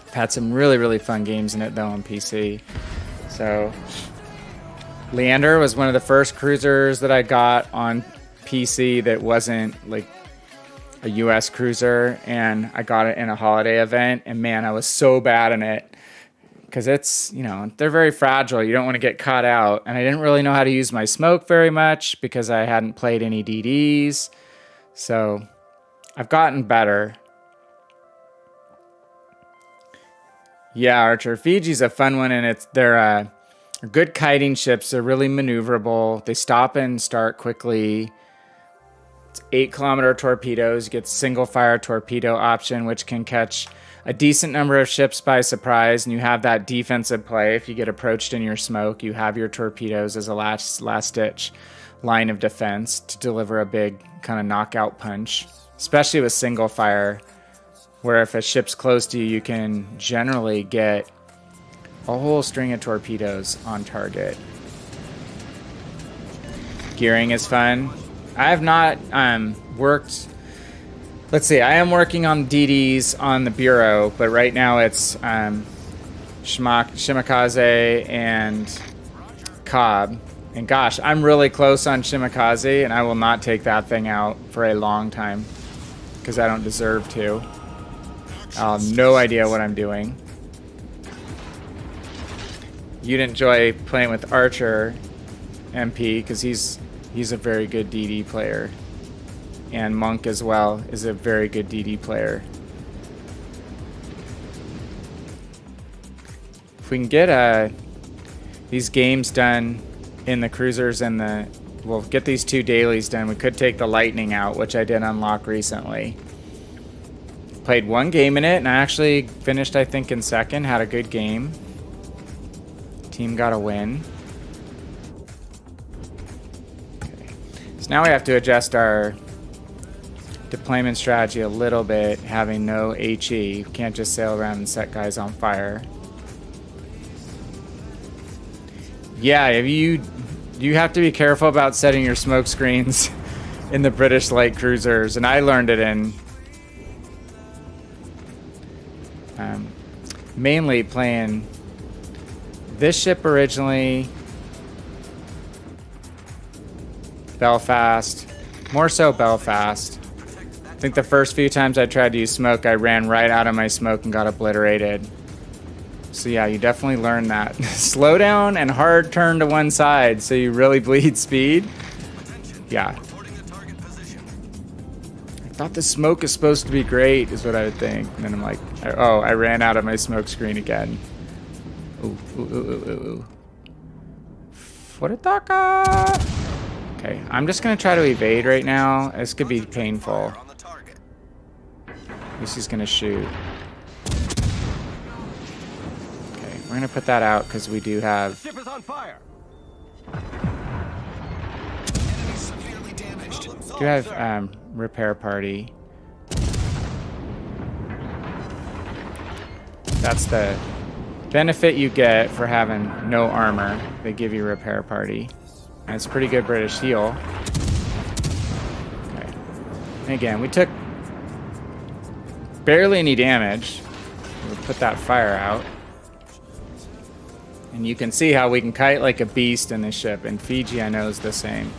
S1: I've had some really, really fun games in it though on PC. So Leander was one of the first cruisers that I got on PC that wasn't like a US cruiser, and I got it in a holiday event, and man, I was so bad in it because it's, you know, they're very fragile. You don't want to get caught out, and I didn't really know how to use my smoke very much because I hadn't played any DDs. So I've gotten better. Yeah, Archer. Fiji's a fun one, and they're good kiting ships. They're really maneuverable. They stop and start quickly. 8-kilometer torpedoes. You get single fire torpedo option, which can catch a decent number of ships by surprise, and you have that defensive play. If you get approached in your smoke, you have your torpedoes as a last ditch line of defense to deliver a big kind of knockout punch, especially with single fire, where if a ship's close to you, you can generally get a whole string of torpedoes on target. Gearing is fun. I have not worked. Let's see. I am working on DDs on the Bureau, but right now it's Shimakaze and Cobb. And gosh, I'm really close on Shimakaze, and I will not take that thing out for a long time because I don't deserve to. I have no idea what I'm doing. You'd enjoy playing with Archer MP because he's a very good DD player. And Monk as well is a very good DD player. If we can get these games done in the cruisers and we'll get these 2 dailies done, we could take the Lightning out, which I did unlock recently. Played 1 game in it, and I actually finished, I think, in second. Had a good game. Team got a win. So now we have to adjust our deployment strategy a little bit, having no HE. We can't just sail around and set guys on fire. Yeah, you have to be careful about setting your smoke screens in the British light cruisers, and I learned it in mainly playing this ship originally, Belfast, more so Belfast. I think the first few times I tried to use smoke, I ran right out of my smoke and got obliterated. So yeah, you definitely learn that. Slow down and hard turn to one side so you really bleed speed. Yeah. I thought the smoke is supposed to be great, is what I would think. And then I'm like, oh, I ran out of my smoke screen again. Ooh, ooh, ooh, ooh, ooh. Furitaka! Okay, I'm just gonna try to evade right now. This could be painful.
S2: On the target.
S1: At least he's gonna shoot. Okay, we're gonna put that out because we do have.
S2: Ship is on fire. Enemy severely damaged.
S1: Do have repair party. That's the benefit you get for having no armor. They give you repair party. And it's a pretty good British heal. Okay. And again, we took barely any damage. We'll put that fire out. And you can see how we can kite like a beast in this ship. And Fiji, I know, is the same.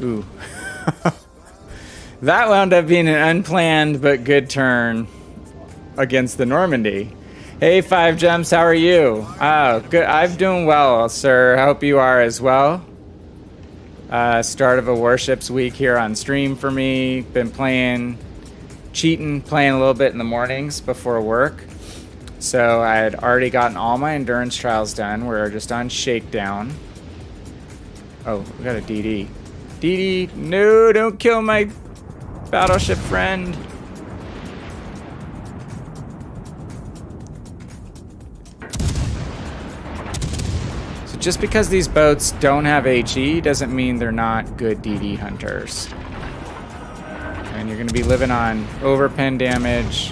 S1: Ooh. That wound up being an unplanned but good turn against the Normandy. Hey, 5 Gems, how are you? Oh, good. I'm doing well, sir. I hope you are as well. Start of a Warships week here on stream for me. Been playing a little bit in the mornings before work. So I had already gotten all my endurance trials done. We're just on shakedown. Oh, we got a DD. DD, no, don't kill my battleship friend. So just because these boats don't have HE doesn't mean they're not good DD hunters. And you're going to be living on overpen damage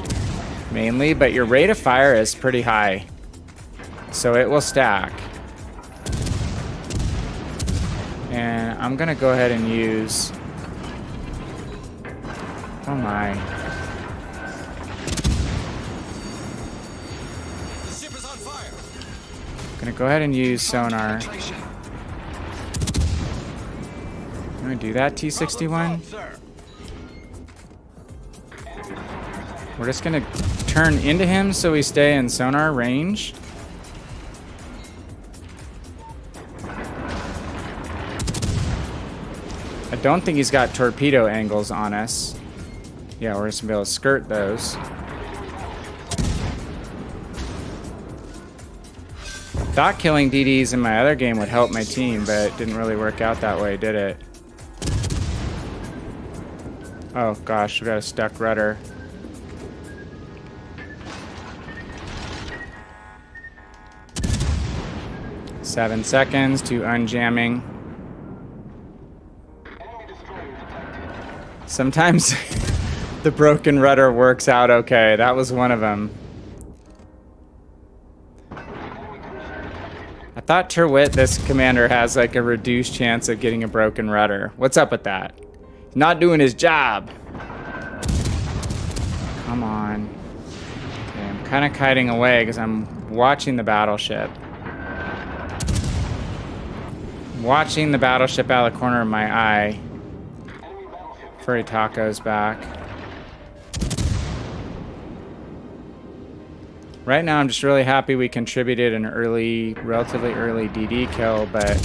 S1: mainly, but your rate of fire is pretty high. So it will stack. And I'm going to go ahead and use... Oh my.
S2: The ship is on fire.
S1: I'm going to go ahead and use sonar. I'm going to do that, T-61. We're just going to turn into him so we stay in sonar range. I don't think he's got torpedo angles on us. Yeah, we're just gonna be able to skirt those. Thought killing DDs in my other game would help my team, but it didn't really work out that way, did it? Oh gosh, we got a stuck rudder. Seven seconds to unjamming. Sometimes the broken rudder works out okay. That was one of them. I thought Terwit, this commander, has like a reduced chance of getting a broken rudder. What's up with that? He's not doing his job. Come on. Okay, I'm kind of kiting away because I'm watching the battleship. Watching the battleship out of the corner of my eye. Furitaka's back. Right now, I'm just really happy we contributed an relatively early DD kill, but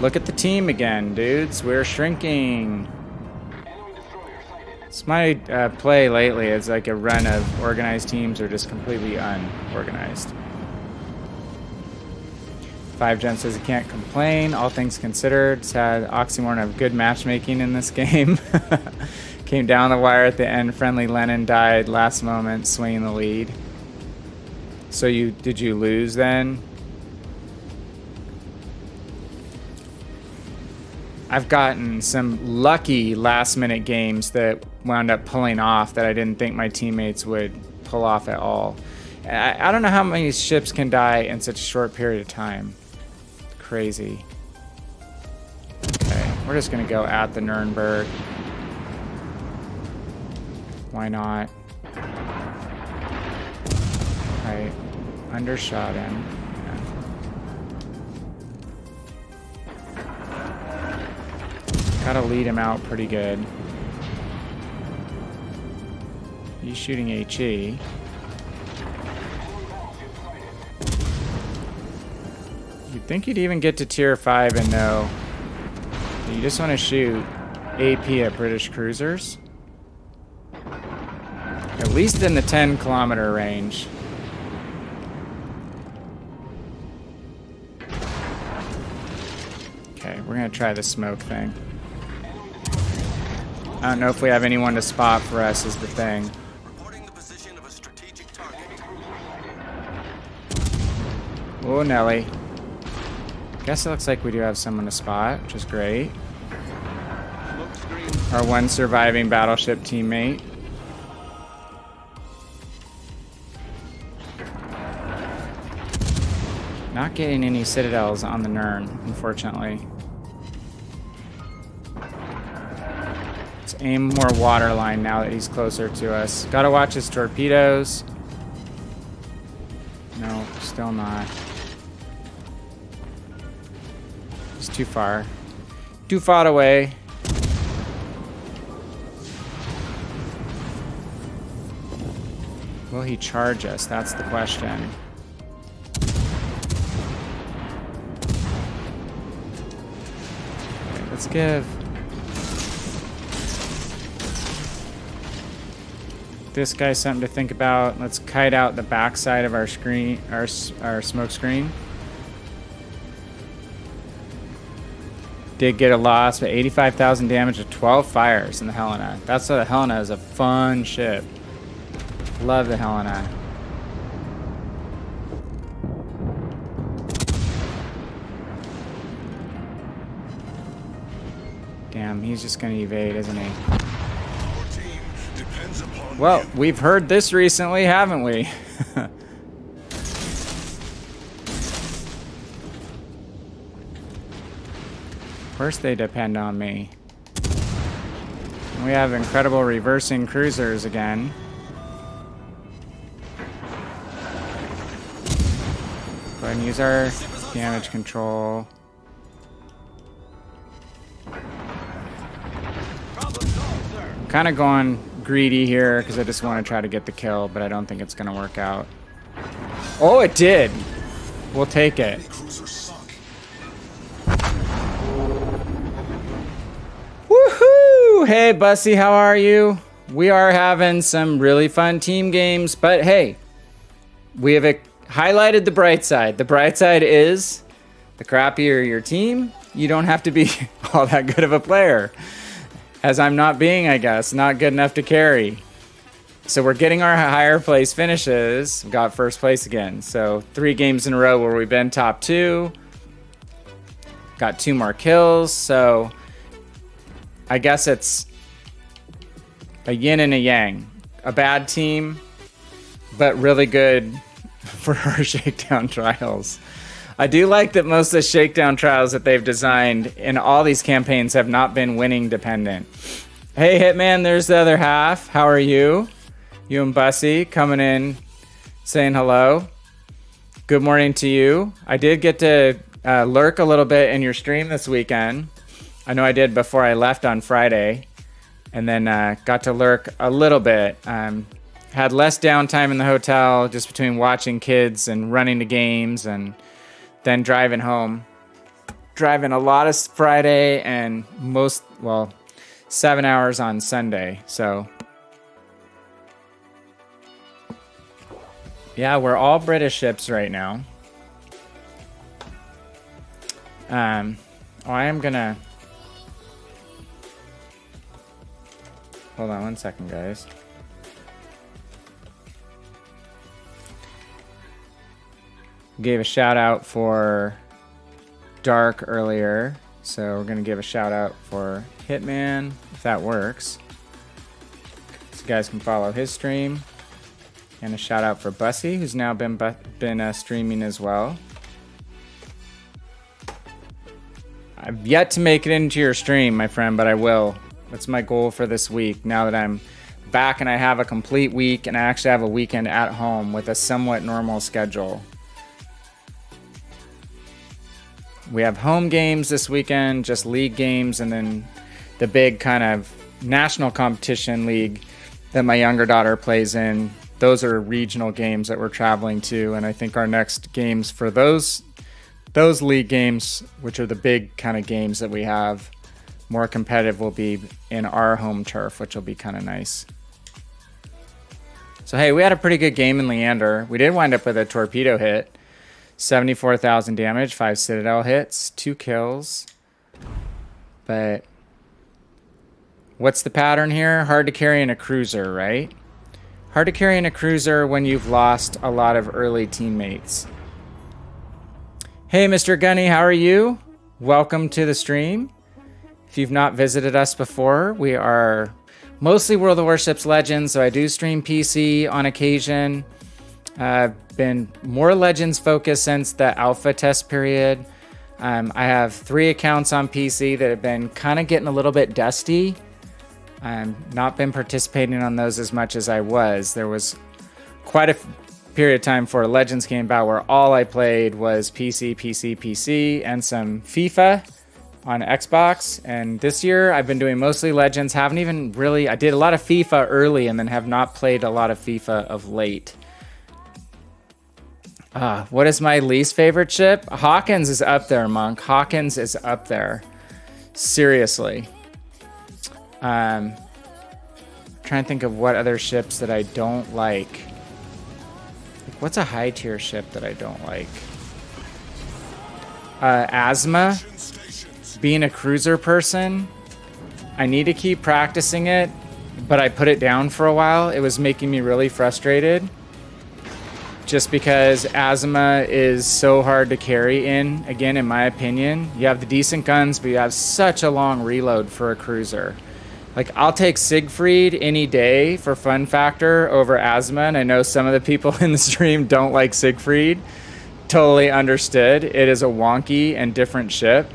S1: look at the team again, dudes. We're shrinking. It's my play lately. It's like a run of organized teams are just completely unorganized. 5Gen says he can't complain. All things considered, it's had oxymoron of good matchmaking in this game. Came down the wire at the end. Friendly Lennon died last moment, swinging the lead. So did you lose then? I've gotten some lucky last-minute games that wound up pulling off that I didn't think my teammates would pull off at all. I don't know how many ships can die in such a short period of time. Crazy. Okay, we're just gonna go at the Nuremberg. Why not? I undershot him. Yeah. Gotta lead him out pretty good. He's shooting HE. You'd think you'd even get to tier 5 and know. You just want to shoot AP at British cruisers. At least in the 10-kilometer range. We're gonna try the smoke thing. I don't know if we have anyone to spot for us is the thing.
S2: Reporting the position of a strategic target.
S1: Oh, Nelly. Guess it looks like we do have someone to spot, which is great. Our one surviving battleship teammate. Not getting any citadels on the Nern, unfortunately. Let's aim more waterline now that he's closer to us. Gotta watch his torpedoes. No, still not. He's too far. Too far away. Will he charge us? That's the question. Okay, let's give this guy something to think about. Let's kite out the backside of our screen, our smoke screen. Did get a loss, but 85,000 damage to 12 fires in the Helena. That's why the Helena is a fun ship. Love the Helena. Damn, he's just gonna evade, isn't he? Well, we've heard this recently, haven't we? Of course they depend on me. We have incredible reversing cruisers again. Go ahead and use our damage control. I'm kind of going greedy here because I just want to try to get the kill, but I don't think it's going to work out. Oh, it did. We'll take it. Woohoo! Hey, Bussy, how are you? We are having some really fun team games, but hey, we have highlighted the bright side. The bright side is the crappier your team, you don't have to be all that good of a player. As I'm not being, I guess, not good enough to carry. So we're getting our higher place finishes. We got first place again. So 3 games in a row where we've been top 2. Got 2 more kills. So I guess it's a yin and a yang. A bad team, but really good for our shakedown trials. I do like that most of the shakedown trials that they've designed in all these campaigns have not been winning dependent. Hey, Hitman, there's the other half. How are you? You and Bussy coming in, saying hello. Good morning to you. I did get to lurk a little bit in your stream this weekend. I know I did before I left on Friday, and then got to lurk a little bit. Had less downtime in the hotel just between watching kids and running the games and then driving home. Driving a lot of Friday and 7 hours on Sunday. So yeah, we're all British ships right now. I am gonna hold on one second, guys. Gave a shout out for Dark earlier, so we're gonna give a shout out for Hitman if that works. So you guys can follow his stream, and a shout out for Bussy, who's now been streaming as well. I've yet to make it into your stream, my friend, but I will. That's my goal for this week. Now that I'm back and I have a complete week, and I actually have a weekend at home with a somewhat normal schedule. We have home games this weekend, just league games, and then the big kind of national competition league that my younger daughter plays in. Those are regional games that we're traveling to, and I think our next games for those league games, which are the big kind of games that we have, more competitive, will be in our home turf, which will be kind of nice. So hey, we had a pretty good game in Leander. We did wind up with a torpedo hit. 74,000 damage, 5 Citadel hits, 2 kills. But what's the pattern here? Hard to carry in a cruiser, right? Hard to carry in a cruiser when you've lost a lot of early teammates. Hey, Mr. Gunny, how are you? Welcome to the stream. If you've not visited us before, we are mostly World of Warships Legends, so I do stream PC on occasion. I've been more Legends focused since the alpha test period. I have 3 accounts on PC that have been kind of getting a little bit dusty. Not been participating on those as much as I was. There was quite a period of time before Legends came about where all I played was PC, and some FIFA on Xbox. And this year I've been doing mostly Legends. Haven't even really, I did a lot of FIFA early and then have not played a lot of FIFA of late. What is my least favorite ship? Hawkins is up there, Monk. Hawkins is up there. Seriously. Trying to think of what other ships that I don't like. What's a high tier ship that I don't like? Asthma. Being a cruiser person, I need to keep practicing it, but I put it down for a while. It was making me really frustrated. Just because Asthma is so hard to carry in, again, in my opinion. You have the decent guns, but you have such a long reload for a cruiser. Like, I'll take Siegfried any day for fun factor over Asthma, and I know some of the people in the stream don't like Siegfried. Totally understood. It is a wonky and different ship.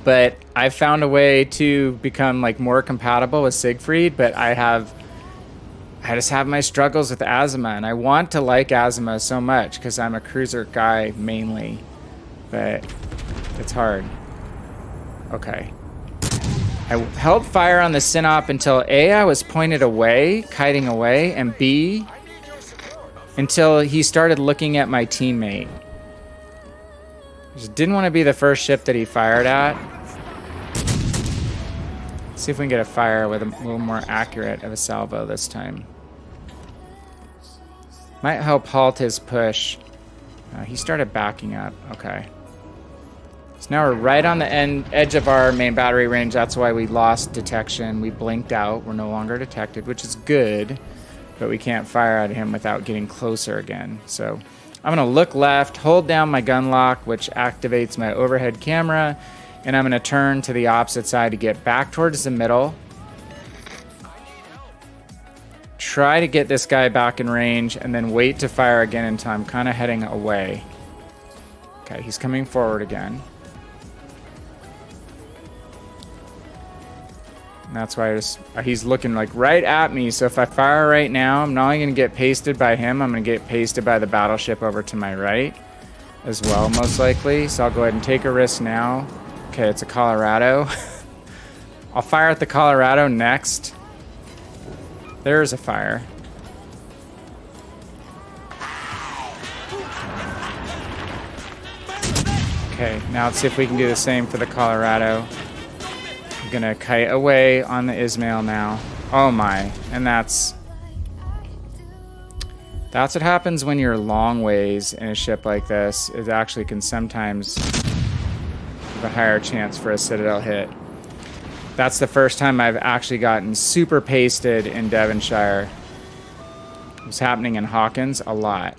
S1: But I've found a way to become like more compatible with Siegfried, but I just have my struggles with Asthma, and I want to like Asthma so much because I'm a cruiser guy mainly, but it's hard. Okay. I held fire on the Synop until A, I was pointed away, kiting away, and B, until he started looking at my teammate. Just didn't want to be the first ship that he fired at. See if we can get a fire with a little more accurate of a salvo this time. Might help halt his push. He started backing up. Okay. So now we're right on the edge of our main battery range. That's why we lost detection. We blinked out. We're no longer detected, which is good. But we can't fire at him without getting closer again. So I'm going to look left, hold down my gun lock, which activates my overhead camera. And I'm going to turn to the opposite side to get back towards the middle. Try to get this guy back in range and then wait to fire again until I'm kind of heading away. Okay, he's coming forward again. And that's why he's looking like right at me. So if I fire right now, I'm not only going to get pasted by him, I'm going to get pasted by the battleship over to my right as well, most likely. So I'll go ahead and take a risk now. Okay, it's a Colorado. I'll fire at the Colorado next. There's a fire. Okay, now let's see if we can do the same for the Colorado. I'm gonna kite away on the Ismail now. Oh my, and that's what happens when you're long ways in a ship like this. It actually can sometimes have a higher chance for a Citadel hit. That's the first time I've actually gotten super pasted in Devonshire. It was happening in Hawkins a lot.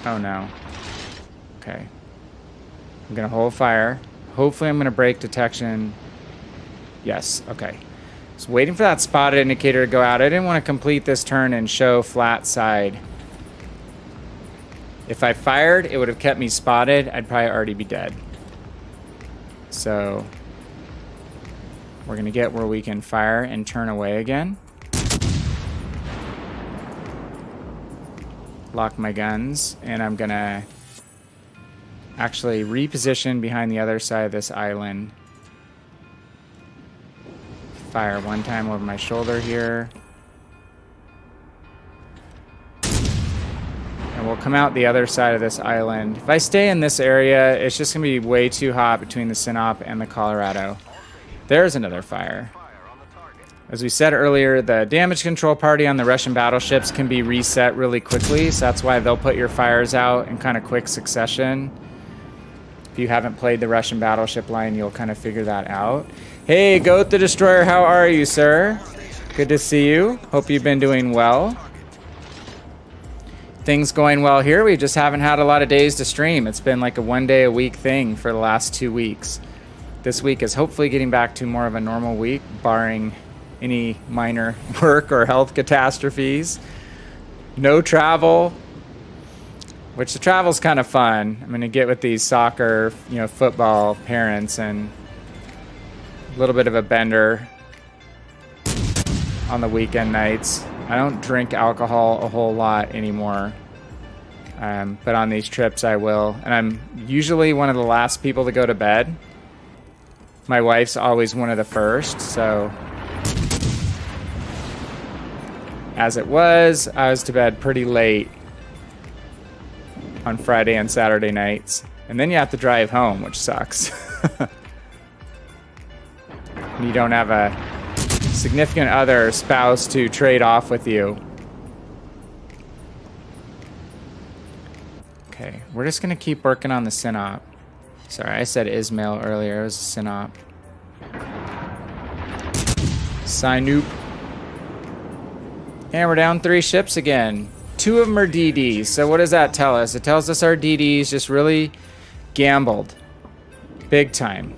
S1: Oh no. Okay. I'm gonna hold fire. Hopefully I'm gonna break detection. Yes, okay. Just waiting for that spotted indicator to go out. I didn't want to complete this turn and show flat side. If I fired, it would have kept me spotted. I'd probably already be dead. So we're going to get where we can fire and turn away again. Lock my guns, and I'm going to actually reposition behind the other side of this island. Fire one time over my shoulder here. And we'll come out the other side of this island. If I stay in this area, it's just going to be way too hot between the Sinop and the Colorado. There's another fire. As we said earlier, the damage control party on the Russian battleships can be reset really quickly, so that's why they'll put your fires out in kind of quick succession. If you haven't played the Russian battleship line, you'll kind of figure that out. Hey, Goat the Destroyer, how are you, sir? Good to see you. Hope you've been doing well. Things going well here. We just haven't had a lot of days to stream. It's been like a 1 day a week thing for the last 2 weeks. This week is hopefully getting back to more of a normal week, barring any minor work or health catastrophes. No travel, which the travel's kind of fun. I'm gonna get with these soccer, football parents and a little bit of a bender on the weekend nights. I don't drink alcohol a whole lot anymore, but on these trips I will. And I'm usually one of the last people to go to bed. My wife's always one of the first, so as it was, I was to bed pretty late on Friday and Saturday nights. And then you have to drive home, which sucks. You don't have a significant other spouse to trade off with you. Okay, we're just gonna keep working on the synop. Sorry, I said Ismail earlier. It was a synop. Synoop. And we're down 3 ships again. 2 of them are DDs. So what does that tell us? It tells us our DDs just really gambled. Big time.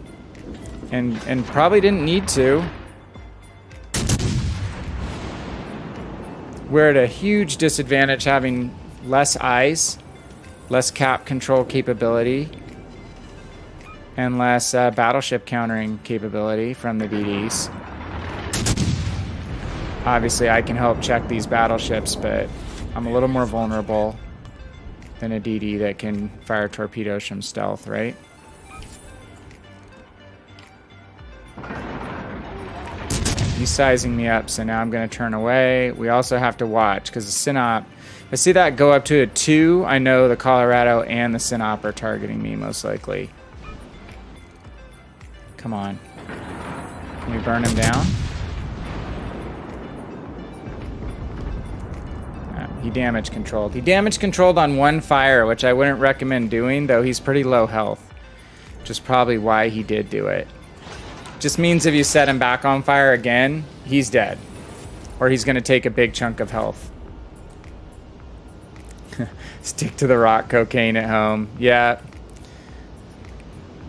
S1: And probably didn't need to. We're at a huge disadvantage having less eyes, less cap control capability, and less battleship countering capability from the DDs. Obviously, I can help check these battleships, but I'm a little more vulnerable than a DD that can fire torpedoes from stealth, right? He's sizing me up, so now I'm going to turn away. We also have to watch, because the Synop, if I see that go up to a 2, I know the Colorado and the Synop are targeting me, most likely. Come on. Can we burn him down? He damage controlled. He damage controlled on 1 fire, which I wouldn't recommend doing, though he's pretty low health. Which is probably why he did do it. Just means if you set him back on fire again, he's dead. Or he's going to take a big chunk of health. Stick to the rock cocaine at home. Yeah.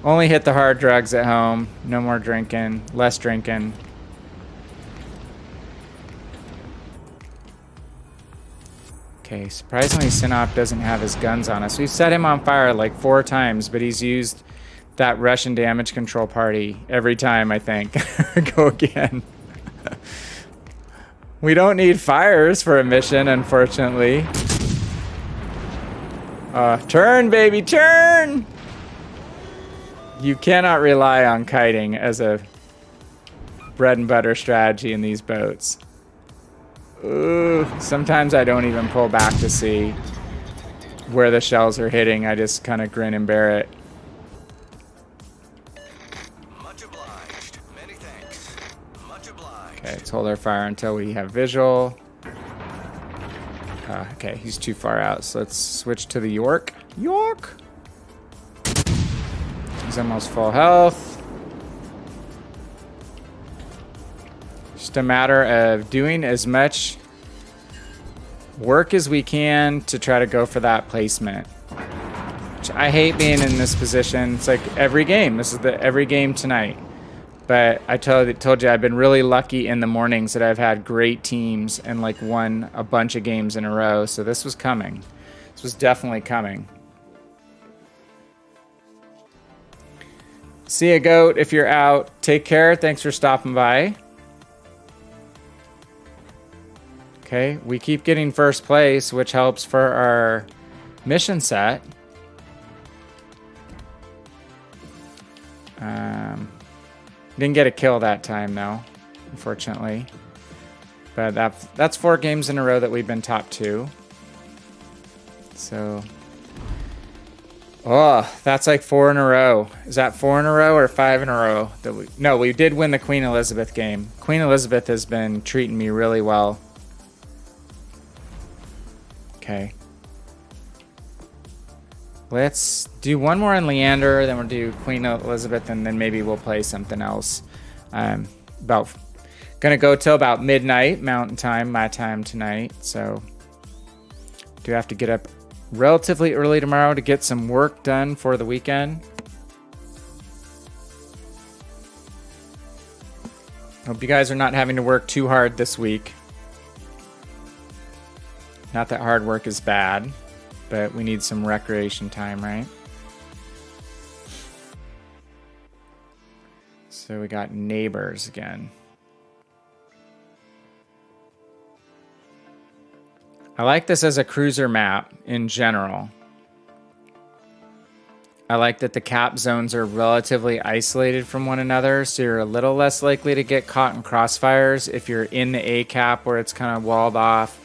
S1: Only hit the hard drugs at home. No more drinking. Less drinking. Okay, surprisingly Synop doesn't have his guns on us. We've set him on fire like 4 times, but he's used that Russian damage control party every time, I think. Go again. We don't need fires for a mission, unfortunately. Turn, baby, turn! You cannot rely on kiting as a bread and butter strategy in these boats. Ooh, sometimes I don't even pull back to see where the shells are hitting. I just kind of grin and bear it.
S2: Much obliged. Many thanks. Much obliged.
S1: Okay, let's hold our fire until we have visual. Okay, he's too far out, so let's switch to the York. York! He's almost full health. Just a matter of doing as much work as we can to try to go for that placement. Which I hate being in this position. It's like every game. This is the every game tonight. But I told you I've been really lucky in the mornings that I've had great teams and like won a bunch of games in a row. So this was coming. This was definitely coming. See ya, Goat, if you're out. Take care. Thanks for stopping by. Okay, we keep getting first place, which helps for our mission set. Didn't get a kill that time, though, unfortunately. But that's 4 games in a row that we've been top 2. So... oh, that's like 4 in a row. Is that 4 in a row or 5 in a row? No, we did win the Queen Elizabeth game. Queen Elizabeth has been treating me really well. Okay. Let's do one more on Leander, then we'll do Queen Elizabeth, and then maybe we'll play something else. About gonna go till about midnight Mountain Time, my time tonight. So do have to get up relatively early tomorrow to get some work done for the weekend. Hope you guys are not having to work too hard this week. Not that hard work is bad, but we need some recreation time, right? So we got neighbors again. I like this as a cruiser map in general. I like that the cap zones are relatively isolated from one another, so you're a little less likely to get caught in crossfires if you're in the A cap where it's kind of walled off,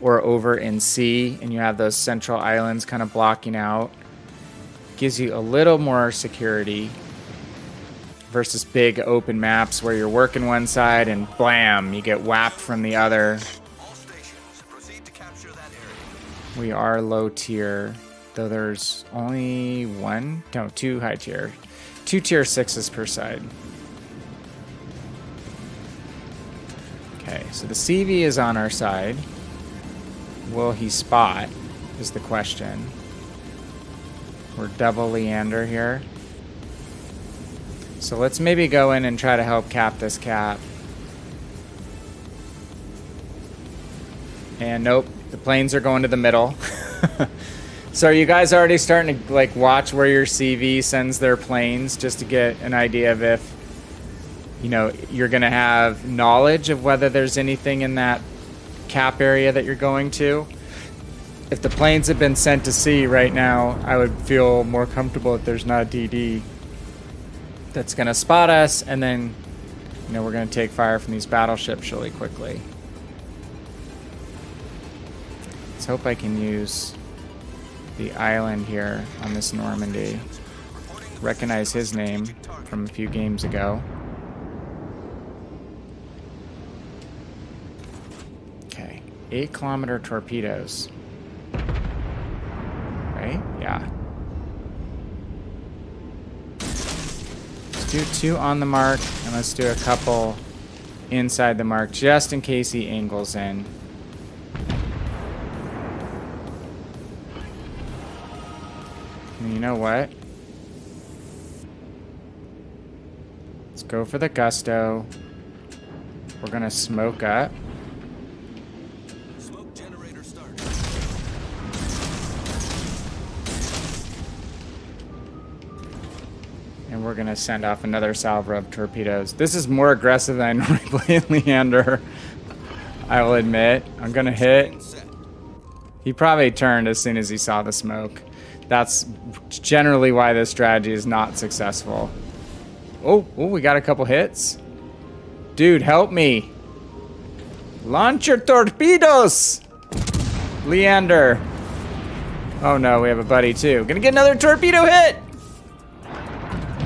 S1: or over in C and you have those central islands kind of blocking out. Gives you a little more security versus big open maps where you're working one side and blam, you get whapped from the other. We are low tier, though there's only two high tier. 2 tier 6s per side. Okay, so the CV is on our side. Will he spot, is the question. We're double Leander here. So let's maybe go in and try to help cap this cap. And nope, the planes are going to the middle. So are you guys already starting to like watch where your CV sends their planes just to get an idea of if, you know, you're going to have knowledge of whether there's anything in that cap area that you're going to? If the planes have been sent to sea right now, I would feel more comfortable if there's not a DD that's going to spot us, and then, you know, we're going to take fire from these battleships really quickly. Let's hope I can use the island here on this Normandy. Recognize his name from a few games ago. Okay, 8-kilometer torpedoes. Right? Yeah. Let's do 2 on the mark, and let's do a couple inside the mark, just in case he angles in. And you know what? Let's go for the gusto. We're gonna smoke up.
S2: Smoke generator start.
S1: And we're gonna send off another salvo of torpedoes. This is more aggressive than I normally play in Leander, I will admit. I'm gonna hit. He probably turned as soon as he saw the smoke. That's generally why this strategy is not successful. Oh, we got a couple hits. Dude, help me. Launch your torpedoes! Leander. Oh no, we have a buddy too. Gonna get another torpedo hit!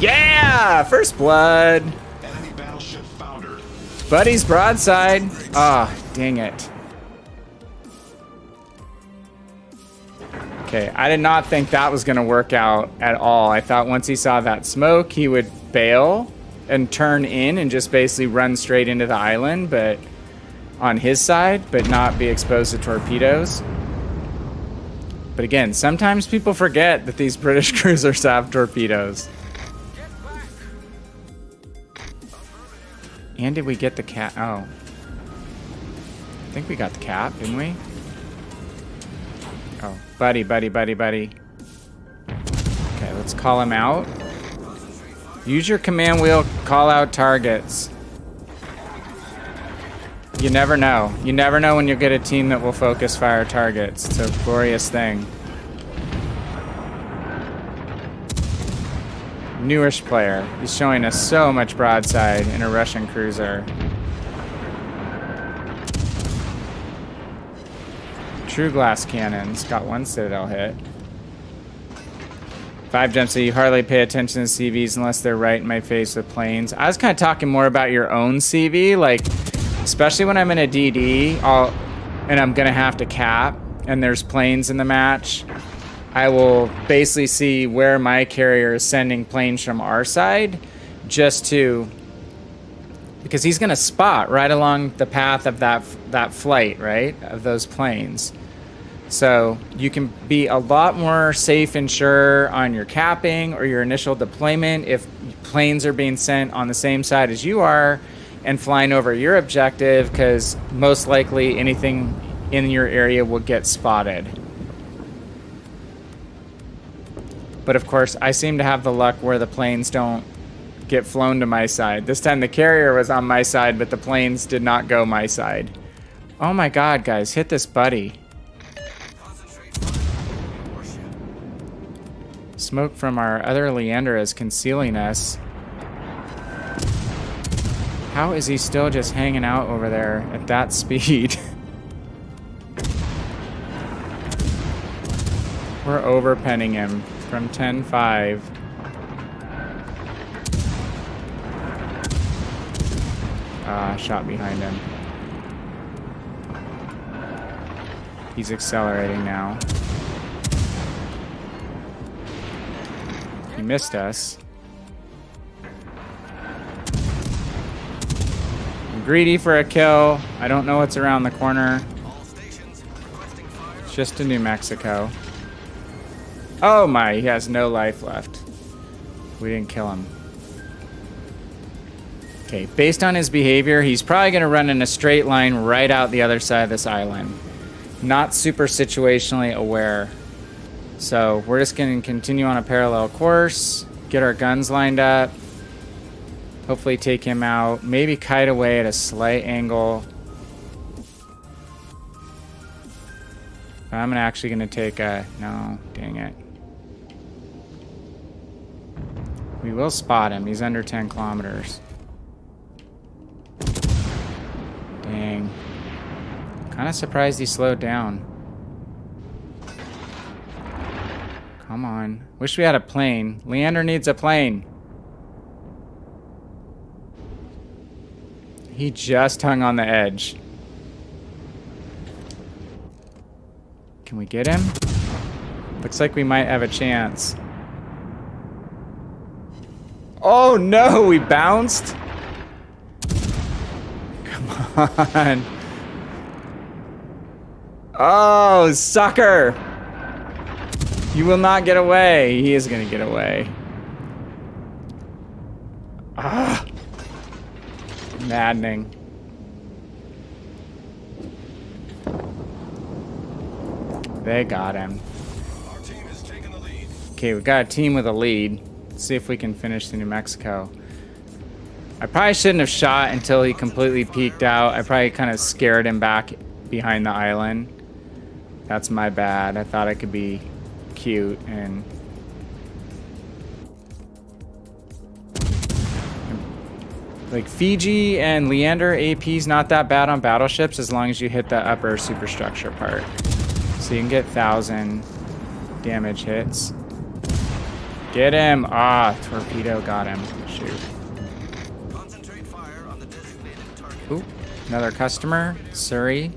S1: Yeah! First blood.
S3: Enemy battleship foundered.
S1: Buddy's broadside. Ah, dang it. Okay, I did not think that was going to work out at all. I thought once he saw that smoke, he would bail and turn in and just basically run straight into the island, but on his side, but not be exposed to torpedoes. But again, sometimes people forget that these British cruisers have torpedoes. And did we get the cap? Oh. I think we got the cap, didn't we? Oh, buddy. Okay, let's call him out. Use your command wheel, call out targets. You never know. You never know when you'll get a team that will focus fire targets. It's a glorious thing. Newish player. He's showing us so much broadside in a Russian cruiser. True glass cannons. Got 1 Citadel hit. 5 jumps, so you hardly pay attention to CVs unless they're right in my face with planes. I was kind of talking more about your own CV, like, especially when I'm in a DD, and I'm going to have to cap, and there's planes in the match. I will basically see where my carrier is sending planes from our side, just to, because he's going to spot right along the path of that flight, right, of those planes. So you can be a lot more safe and sure on your capping or your initial deployment if planes are being sent on the same side as you are and flying over your objective, because most likely anything in your area will get spotted. But of course, I seem to have the luck where the planes don't get flown to my side. This time the carrier was on my side, but the planes did not go my side. Oh my god, guys, hit this buddy. Smoke from our other Leander is concealing us. How is he still just hanging out over there at that speed? We're overpenning him from 10-5. Shot behind him. He's accelerating now. He missed us. I'm greedy for a kill. I don't know what's around the corner. It's just to New Mexico. Oh my, he has no life left. We didn't kill him. Okay, based on his behavior, he's probably going to run in a straight line right out the other side of this island. Not super situationally aware. So we're just going to continue on a parallel course, get our guns lined up, hopefully take him out, maybe kite away at a slight angle. I'm actually going to take a... No, dang it. We will spot him. He's under 10 kilometers. Dang. Kind of surprised he slowed down. Come on. Wish we had a plane. Leander needs a plane. He just hung on the edge. Can we get him? Looks like we might have a chance. Oh no, we bounced? Come on. Oh, sucker! You will not get away. He is going to get away. Ah. Maddening. They got him.
S3: Our team has taken the lead.
S1: Okay, we got a team with a lead. Let's see if we can finish the New Mexico. I probably shouldn't have shot until he completely peeked out. I probably kind of scared him back behind the island. That's my bad. I thought I could be cute and... Like, Fiji and Leander AP's not that bad on battleships as long as you hit the upper superstructure part. So you can get 1,000 damage hits. Get him! Ah, torpedo got him. Shoot.
S2: Concentrate fire on the designated target.
S1: Ooh, another customer. Surrey.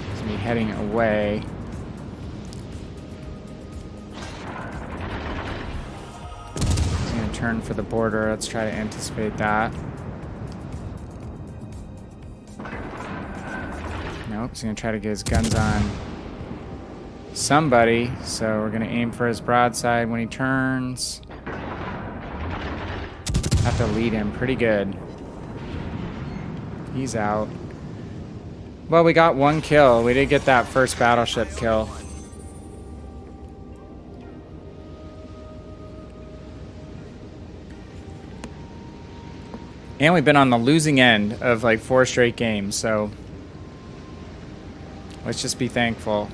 S1: He's gonna be heading away. He's gonna turn for the border. Let's try to anticipate that. Nope, he's gonna try to get his guns on somebody, so we're gonna aim for his broadside when he turns. Have to lead him pretty good. He's out. Well, we got one kill. We did get that first battleship kill. And we've been on the losing end of like 4 straight games, so let's just be thankful.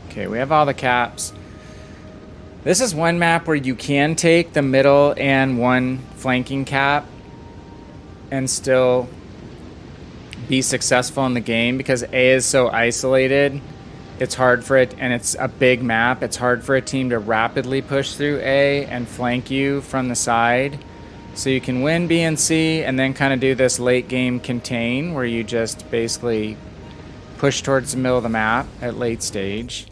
S1: Okay, we have all the caps. This is one map where you can take the middle and one flanking cap and still be successful in the game, because A is so isolated. It's hard for it, and it's a big map. It's hard for a team to rapidly push through A and flank you from the side. So you can win B and C and then kind of do this late game contain where you just basically push towards the middle of the map at late stage.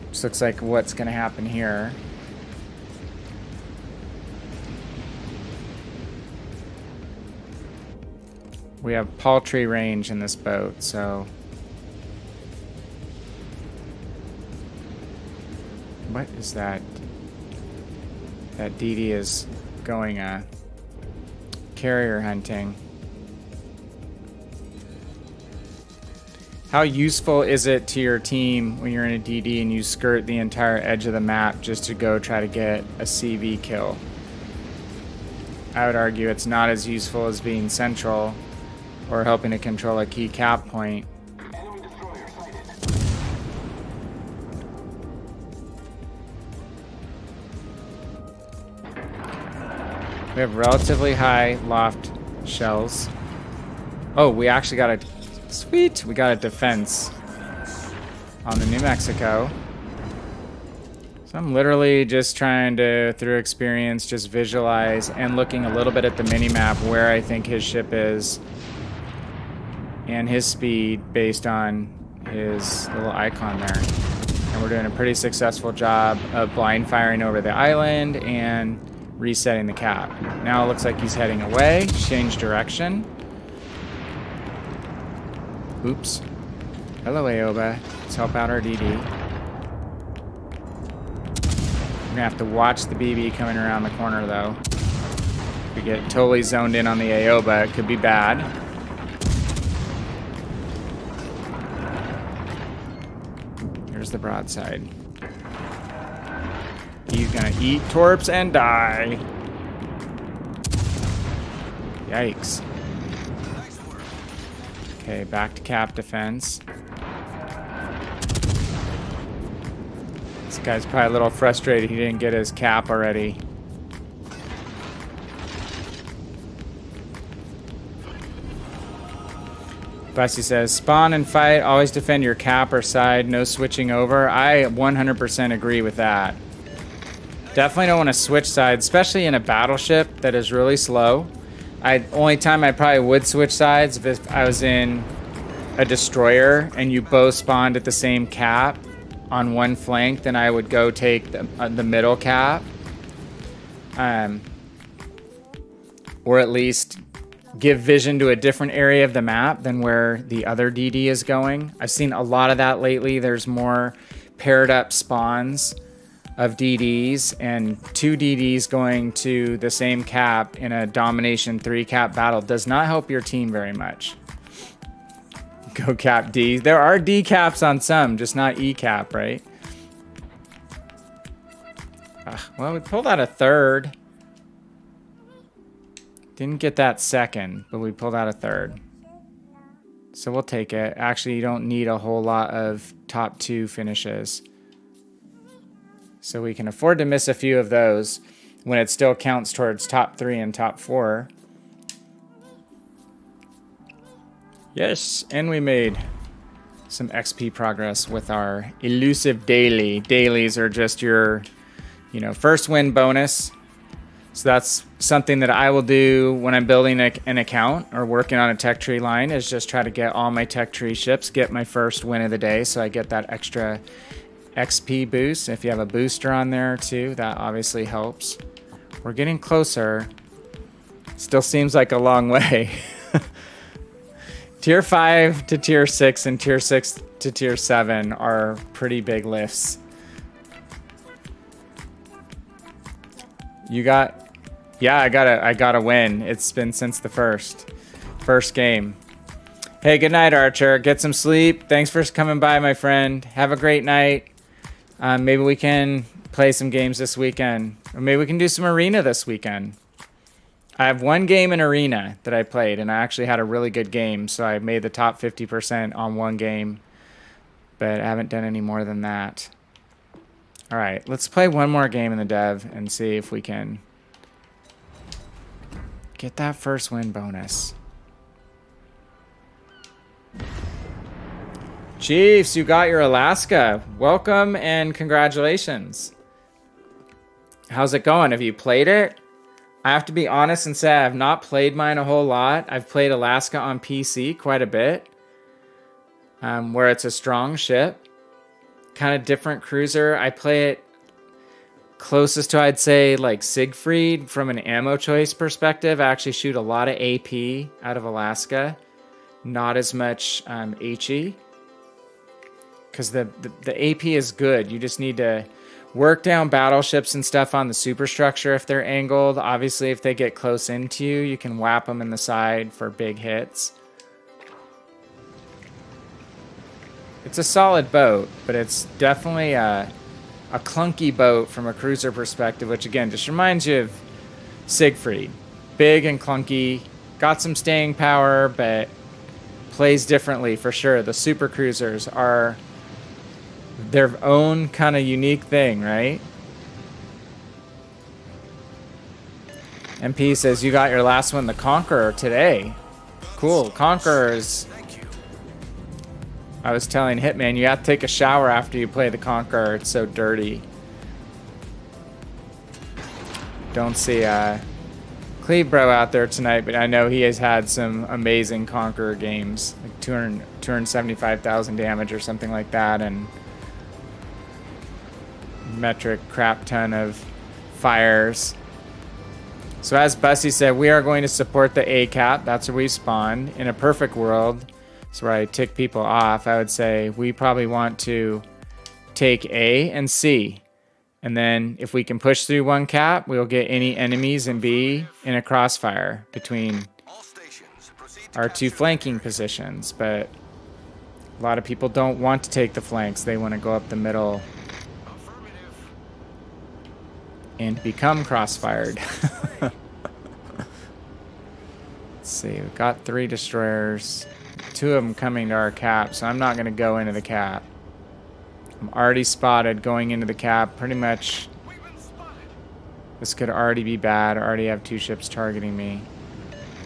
S1: This looks like what's going to happen here. We have paltry range in this boat, so... What is that? That DD is going carrier hunting. How useful is it to your team when you're in a DD and you skirt the entire edge of the map just to go try to get a CV kill? I would argue it's not as useful as being central or helping to control a key cap point. We have relatively high loft shells. Oh, we actually got a... Sweet! We got a defense on the New Mexico. So I'm literally just trying to, through experience, just visualize and looking a little bit at the mini-map where I think his ship is and his speed based on his little icon there. And we're doing a pretty successful job of blind firing over the island and resetting the cap. Now it looks like he's heading away. Change direction. Oops. Hello, Aoba. Let's help out our DD. We're gonna have to watch the BB coming around the corner, though. If we get totally zoned in on the Aoba, it could be bad. Here's the broadside. He's gonna eat torps and die. Yikes. Okay, back to cap defense. This guy's probably a little frustrated he didn't get his cap already. Bussy says, spawn and fight, always defend your cap or side, no switching over. I 100% agree with that. Definitely don't want to switch sides, especially in a battleship that is really slow. Only time I probably would switch sides if I was in a destroyer and you both spawned at the same cap on one flank, then I would go take the middle cap. Or at least give vision to a different area of the map than where the other DD is going. I've seen a lot of that lately. There's more paired up spawns of DDs, and 2 DDs going to the same cap in a domination 3 cap battle does not help your team very much. Go cap D. There are D caps on some, just not E cap, right? Well, we pulled out a third. Didn't get that second, but we pulled out a third. So we'll take it. Actually, you don't need a whole lot of top 2 finishes. So we can afford to miss a few of those when it still counts towards top 3 and top 4. Yes, and we made some XP progress with our elusive daily. Dailies are just your, first win bonus. So that's something that I will do when I'm building an account or working on a tech tree line, is just try to get all my tech tree ships, get my first win of the day, so I get that extra XP boost. If you have a booster on there too, that obviously helps. We're getting closer. Still seems like a long way. Tier 5 to tier 6 and tier 6 to tier 7 are pretty big lifts. You got... Yeah, I got a win. It's been since the first game. Hey, good night, Archer. Get some sleep. Thanks for coming by, my friend. Have a great night. Maybe we can play some games this weekend. Or maybe we can do some arena this weekend. I have one game in arena that I played, and I actually had a really good game, so I made the top 50% on one game. But I haven't done any more than that. All right, let's play one more game in the dev and see if we can get that first win bonus. Chiefs, you got your Alaska. Welcome and congratulations. How's it going? Have you played it? I have to be honest and say I have not played mine a whole lot. I've played Alaska on PC quite a bit, where it's a strong ship. Kind of different cruiser. I play it closest to, I'd say, like Siegfried from an ammo choice perspective. I actually shoot a lot of AP out of Alaska. Not as much HE. Because the AP is good. You just need to work down battleships and stuff on the superstructure if they're angled. Obviously, if they get close into you, you can whap them in the side for big hits. It's a solid boat, but it's definitely a clunky boat from a cruiser perspective, which again just reminds you of Siegfried. Big and clunky, got some staying power, but plays differently for sure. The super cruisers are their own kind of unique thing, right? MP says you got your last one, the Conqueror, today. Cool. Conqueror is... I was telling Hitman, you have to take a shower after you play the Conqueror. It's so dirty. Don't see Cleve Bro out there tonight, but I know he has had some amazing Conqueror games. Like 275,000 damage or something like that, and metric crap ton of fires. So as Bussy said, we are going to support the A cap. That's where we spawned. In a perfect world, so where I tick people off, I would say we probably want to take A and C. And then if we can push through one cap, we'll get any enemies in B in a crossfire between our two flanking positions. But a lot of people don't want to take the flanks. They want to go up the middle and become crossfired. Let's see, we've got 3 destroyers. 2 of them coming to our cap, so I'm not going to go into the cap. I'm already spotted going into the cap. Pretty much, this could already be bad. I already have 2 ships targeting me.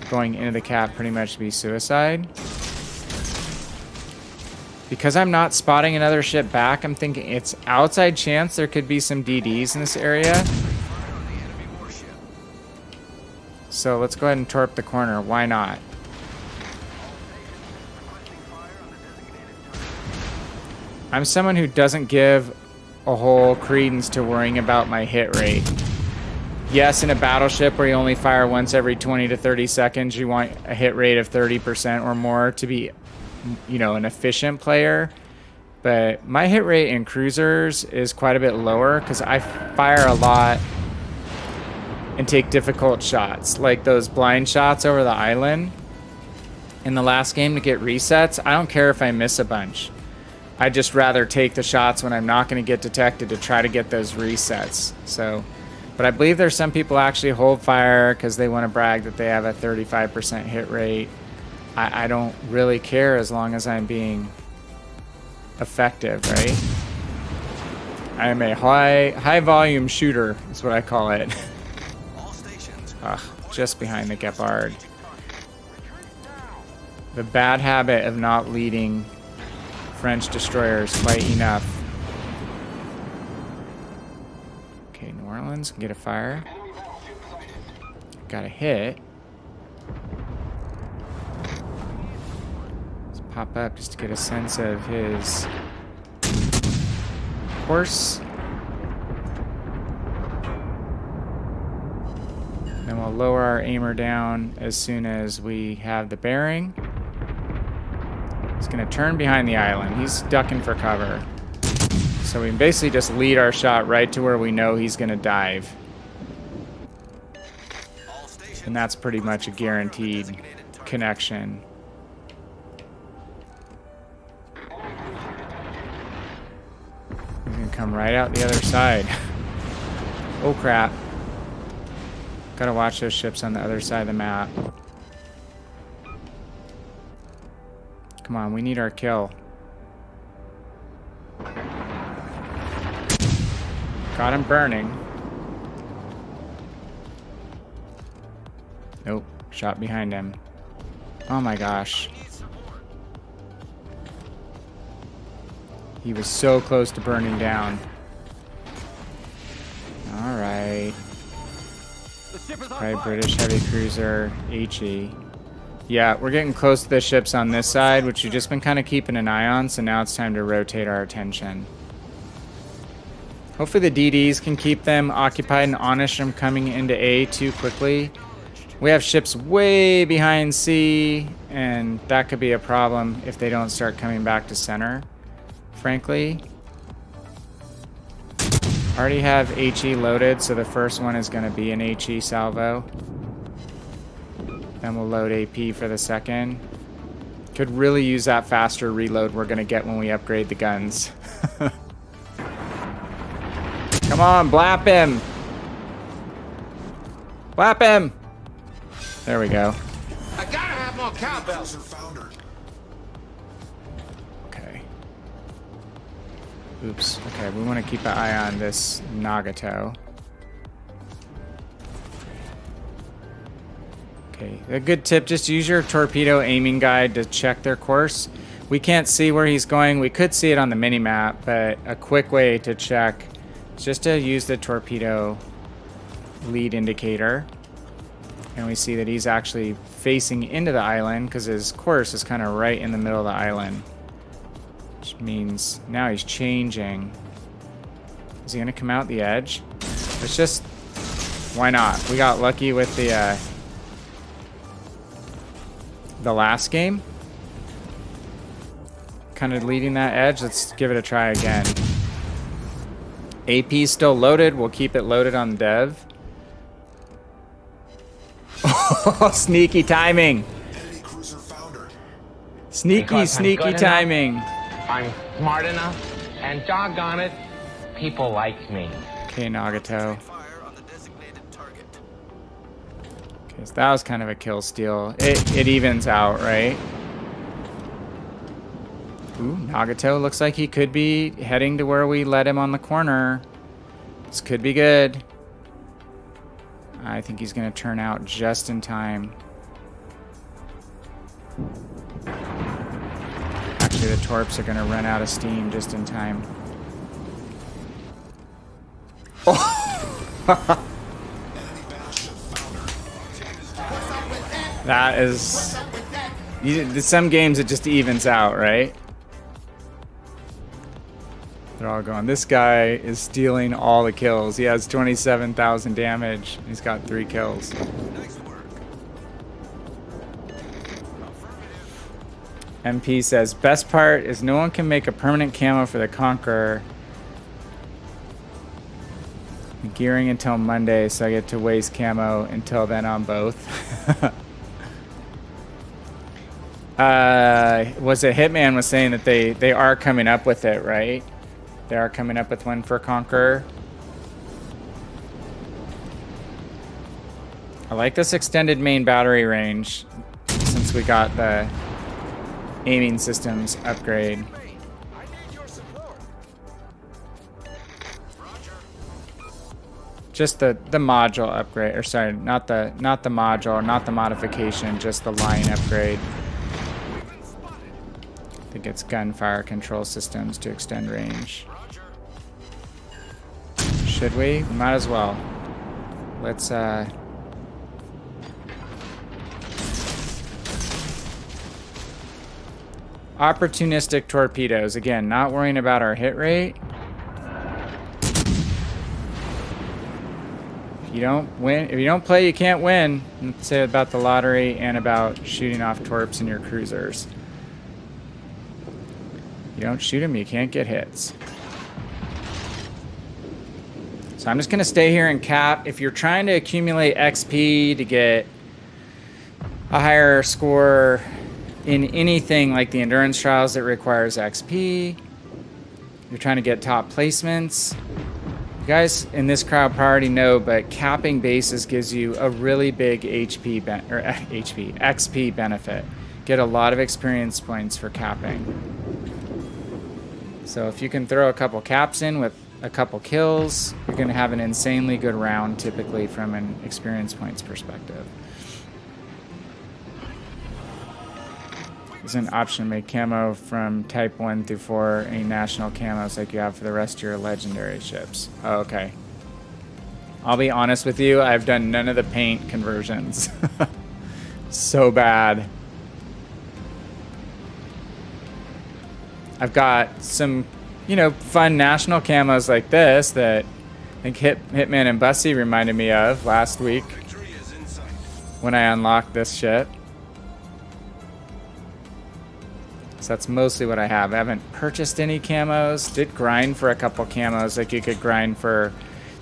S1: Going into the cap pretty much be suicide. Because I'm not spotting another ship back, I'm thinking it's outside chance there could be some DDs in this area. So let's go ahead and torp the corner. Why not? I'm someone who doesn't give a whole credence to worrying about my hit rate. Yes, in a battleship where you only fire once every 20 to 30 seconds, you want a hit rate of 30% or more to be, you know, an efficient player. But my hit rate in cruisers is quite a bit lower because I fire a lot and take difficult shots, like those blind shots over the island in the last game to get resets. I don't care if I miss a bunch. I'd just rather take the shots when I'm not going to get detected to try to get those resets. So, but I believe there's some people actually hold fire because they want to brag that they have a 35% hit rate. I don't really care as long as I'm being effective, right? I am a high volume shooter, is what I call it. Ugh, just behind the Gepard. The bad habit of not leading French destroyers quite enough. Okay, New Orleans can get a fire. Got a hit. Let's pop up just to get a sense of his course. Then we'll lower our aimer down as soon as we have the bearing. He's going to turn behind the island. He's ducking for cover. So we can basically just lead our shot right to where we know he's going to dive. And that's pretty much a guaranteed connection. He's going to come right out the other side. Oh crap. Gotta watch those ships on the other side of the map. Come on, we need our kill. Got him burning. Nope, shot behind him. Oh my gosh. He was so close to burning down. Alright.
S2: Warship is on
S1: Probably
S2: fire.
S1: British heavy cruiser, HE. Yeah, we're getting close to the ships on this side, which we've just been kind of keeping an eye on, so now it's time to rotate our attention. Hopefully the DDs can keep them occupied and honest from coming into A too quickly. We have ships way behind C, and that could be a problem if they don't start coming back to center, frankly. Already have HE loaded, so the first one is going to be an HE salvo. Then we'll load AP for the second. Could really use that faster reload we're going to get when we upgrade the guns. Come on, blap him! Blap him! There we go.
S3: I gotta have more cowbells.
S1: Okay. Oops. Okay, we want to keep an eye on this Nagato. Okay, a good tip, just use your torpedo aiming guide to check their course. We can't see where he's going. We could see it on the mini-map, but a quick way to check is just to use the torpedo lead indicator. And we see that he's actually facing into the island because his course is kind of right in the middle of the island. Which means now he's changing. Is he going to come out the edge? It's just, why not? We got lucky with the last game. Kind of leading that edge. Let's give it a try again. AP still loaded. We'll keep it loaded on dev. Oh, sneaky timing.
S3: Enemy cruiser foundered.
S1: Sneaky,
S4: Because I'm
S1: sneaky
S4: good enough.
S1: timing.
S4: I'm smart enough, and doggone it, people like me.
S1: Okay, Nagato.
S2: Fire on the designated target.
S1: Okay, so that was kind of a kill steal. It evens out, right? Ooh, Nagato looks like he could be heading to where we let him on the corner. This could be good. I think he's going to turn out just in time. Actually, the torps are going to run out of steam just in time. That is... Some games it just evens out, right? They're all going, this guy is stealing all the kills. He has 27,000 damage. He's got 3 kills.
S2: Nice work.
S1: MP says, best part is no one can make a permanent camo for the Conqueror. Gearing until Monday, so I get to waste camo until then on both. Was it Hitman was saying that they are coming up with it, right? They are coming up with one for Conqueror. I like this extended main battery range since we got the aiming systems upgrade.
S2: I need your support. Roger.
S1: Just the module upgrade, or sorry, not the module, not the modification, just the line upgrade.
S2: We've been spotted.
S1: I think it's gunfire control systems to extend range.
S2: Roger.
S1: Should we? We might as well. Let's opportunistic torpedoes. Again, not worrying about our hit rate. If you don't win, if you don't play, you can't win. Let's say about the lottery and about shooting off torps in your cruisers. You don't shoot them, you can't get hits. So I'm just going to stay here and cap. If you're trying to accumulate XP to get a higher score in anything like the endurance trials that requires XP, you're trying to get top placements. You guys in this crowd already know, but capping bases gives you a really big XP benefit. Get a lot of experience points for capping. So if you can throw a couple caps in with a couple kills, you're going to have an insanely good round typically from an experience points perspective. There's an option to make camo from type 1 through 4 any national camos like you have for the rest of your legendary ships. Oh, okay. I'll be honest with you, I've done none of the paint conversions. So bad. I've got some, you know, fun national camos like this that I think Hitman and Bussy reminded me of last week when I unlocked this shit. So that's mostly what I have. I haven't purchased any camos. Did grind for a couple camos. Like you could grind for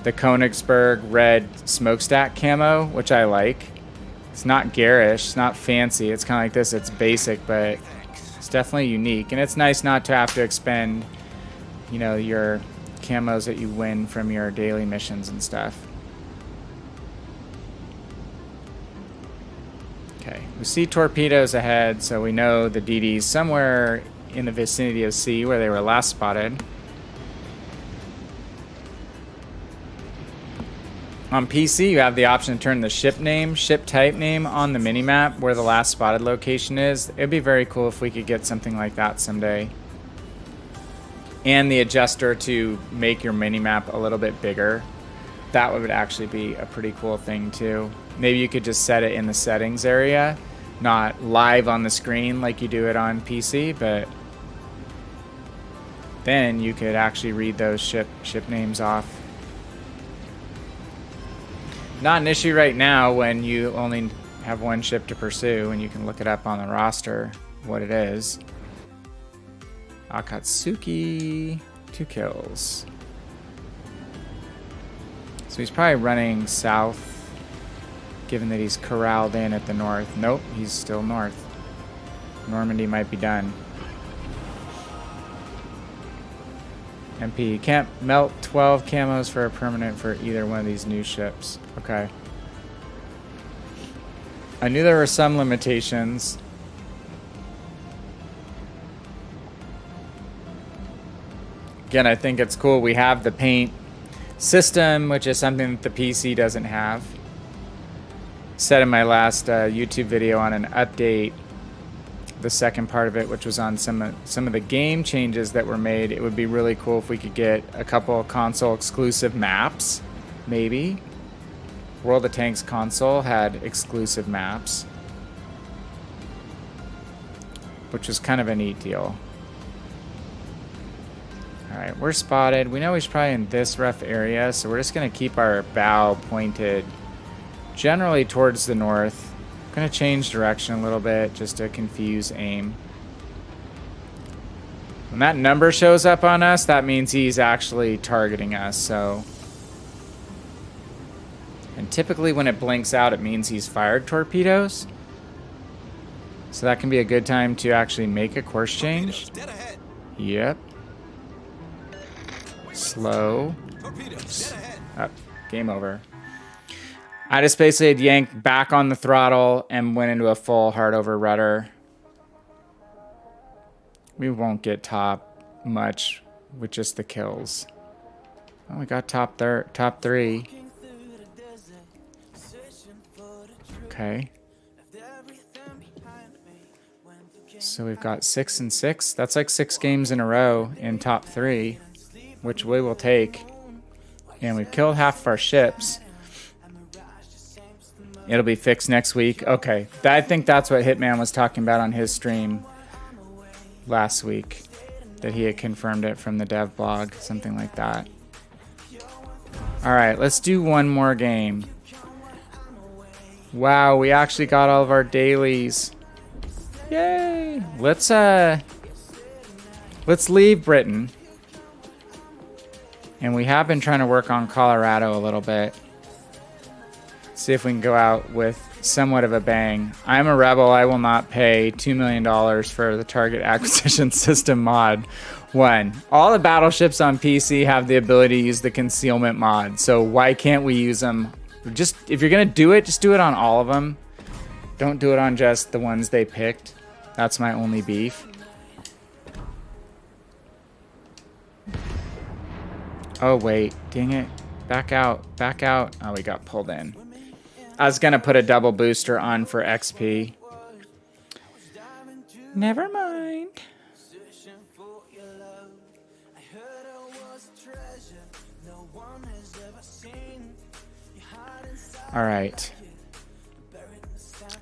S1: the Königsberg red smokestack camo, which I like. It's not garish, it's not fancy. It's kind of like this. It's basic, but it's definitely unique. And it's nice not to have to expend, you know, your camos that you win from your daily missions and stuff. Okay, we see torpedoes ahead, so we know the DD's somewhere in the vicinity of C where they were last spotted. On PC, you have the option to turn the ship type name on the minimap where the last spotted location is. It'd be very cool if we could get something like that someday. And the adjuster to make your minimap a little bit bigger. That would actually be a pretty cool thing too. Maybe you could just set it in the settings area, not live on the screen like you do it on PC, but then you could actually read those ship names off. Not an issue right now when you only have one ship to pursue and you can look it up on the roster what it is. Akatsuki, 2 kills. So he's probably running south, given that he's corralled in at the north. Nope, he's still north. Normandy might be done. MP, you can't melt 12 camos for a permanent for either one of these new ships. Okay. I knew there were some limitations. Again, I think it's cool we have the paint system, which is something that the PC doesn't have. Said in my last YouTube video on an update, the second part of it, which was on some of the game changes that were made, it would be really cool if we could get a couple console exclusive maps, maybe. World of Tanks console had exclusive maps, which was kind of a neat deal. Alright, we're spotted. We know he's probably in this rough area, so we're just going to keep our bow pointed generally towards the north. Going to change direction a little bit just to confuse aim. When that number shows up on us, that means he's actually targeting us. So, and typically when it blinks out, it means he's fired torpedoes. So that can be a good time to actually make a course change. Yep. Slow. Up. Game over. I just basically had yanked back on the throttle and went into a full hard over rudder. We won't get top much with just the kills. Oh, we got top 3. Okay. So we've got 6 and 6. That's like 6 games in a row in top 3, which we will take. And we've killed half of our ships. It'll be fixed next week. Okay. I think that's what Hitman was talking about on his stream last week. That he had confirmed it from the dev blog. Something like that. Alright, let's do one more game. Wow, we actually got all of our dailies. Yay! Let's leave Britain. And we have been trying to work on Colorado a little bit. See if we can go out with somewhat of a bang. I'm a rebel. I will not pay $2 million for the target acquisition system mod. 1. All the battleships on PC have the ability to use the concealment mod. So why can't we use them? Just, if you're going to do it, just do it on all of them. Don't do it on just the ones they picked. That's my only beef. Oh, wait. Dang it. Back out. Back out. Oh, we got pulled in. I was going to put a double booster on for XP. Never mind. All right.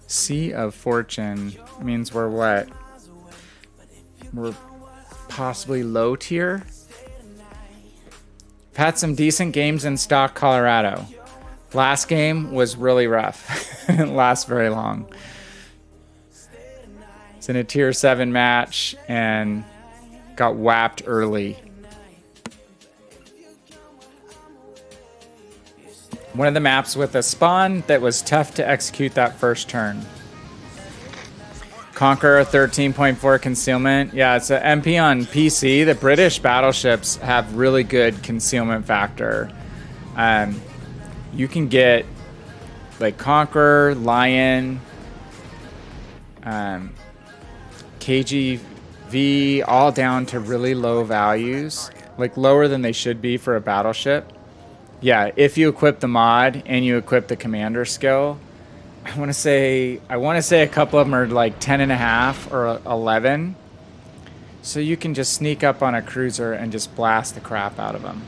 S1: Sea of Fortune means we're what? We're possibly low tier. I've had some decent games in stock Colorado. Last game was really rough. It didn't last very long. It's in a tier 7 match and got whapped early. One of the maps with a spawn that was tough to execute that first turn. Conqueror 13.4 concealment. Yeah, it's an MP on PC. The British battleships have really good concealment factor. You can get like Conqueror, Lion, KGV, all down to really low values, like lower than they should be for a battleship. Yeah, if you equip the mod and you equip the commander skill, I want to say a couple of them are like 10.5 or 11. So you can just sneak up on a cruiser and just blast the crap out of them.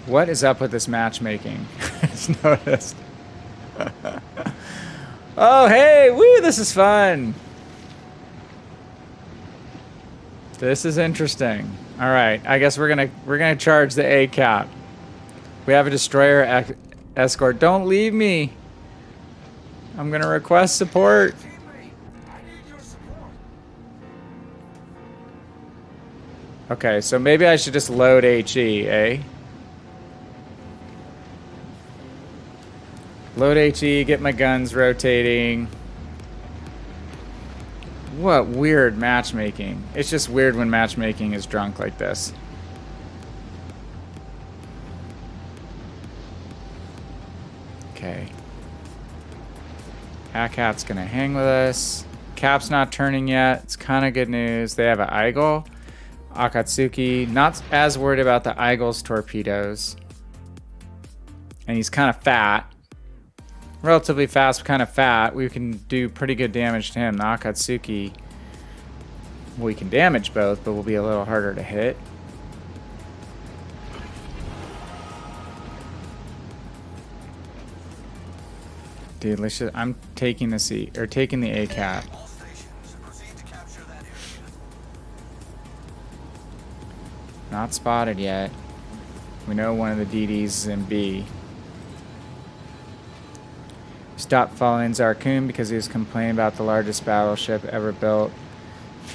S1: What is up with this matchmaking? I just noticed. Oh, hey, woo, this is fun. This is interesting. All right, I guess we're gonna charge the A cap. We have a destroyer escort. Don't leave me. I'm gonna request support. Okay, so maybe I should just load HE, eh? Load HE, get my guns rotating. What weird matchmaking. It's just weird when matchmaking is drunk like this. Okay. Hackhat's gonna hang with us. Cap's not turning yet. It's kind of good news. They have an Eagle. Akatsuki, not as worried about the Eagle's torpedoes. And he's kind of fat. Relatively fast, kind of fat. We can do pretty good damage to him. The Akatsuki, we can damage both, but will be a little harder to hit. Dude, let's just, I'm taking the C, or taking the A cap. Not spotted yet. We know one of the DDs is in B. Stopped following Zarkun because he was complaining about the largest battleship ever built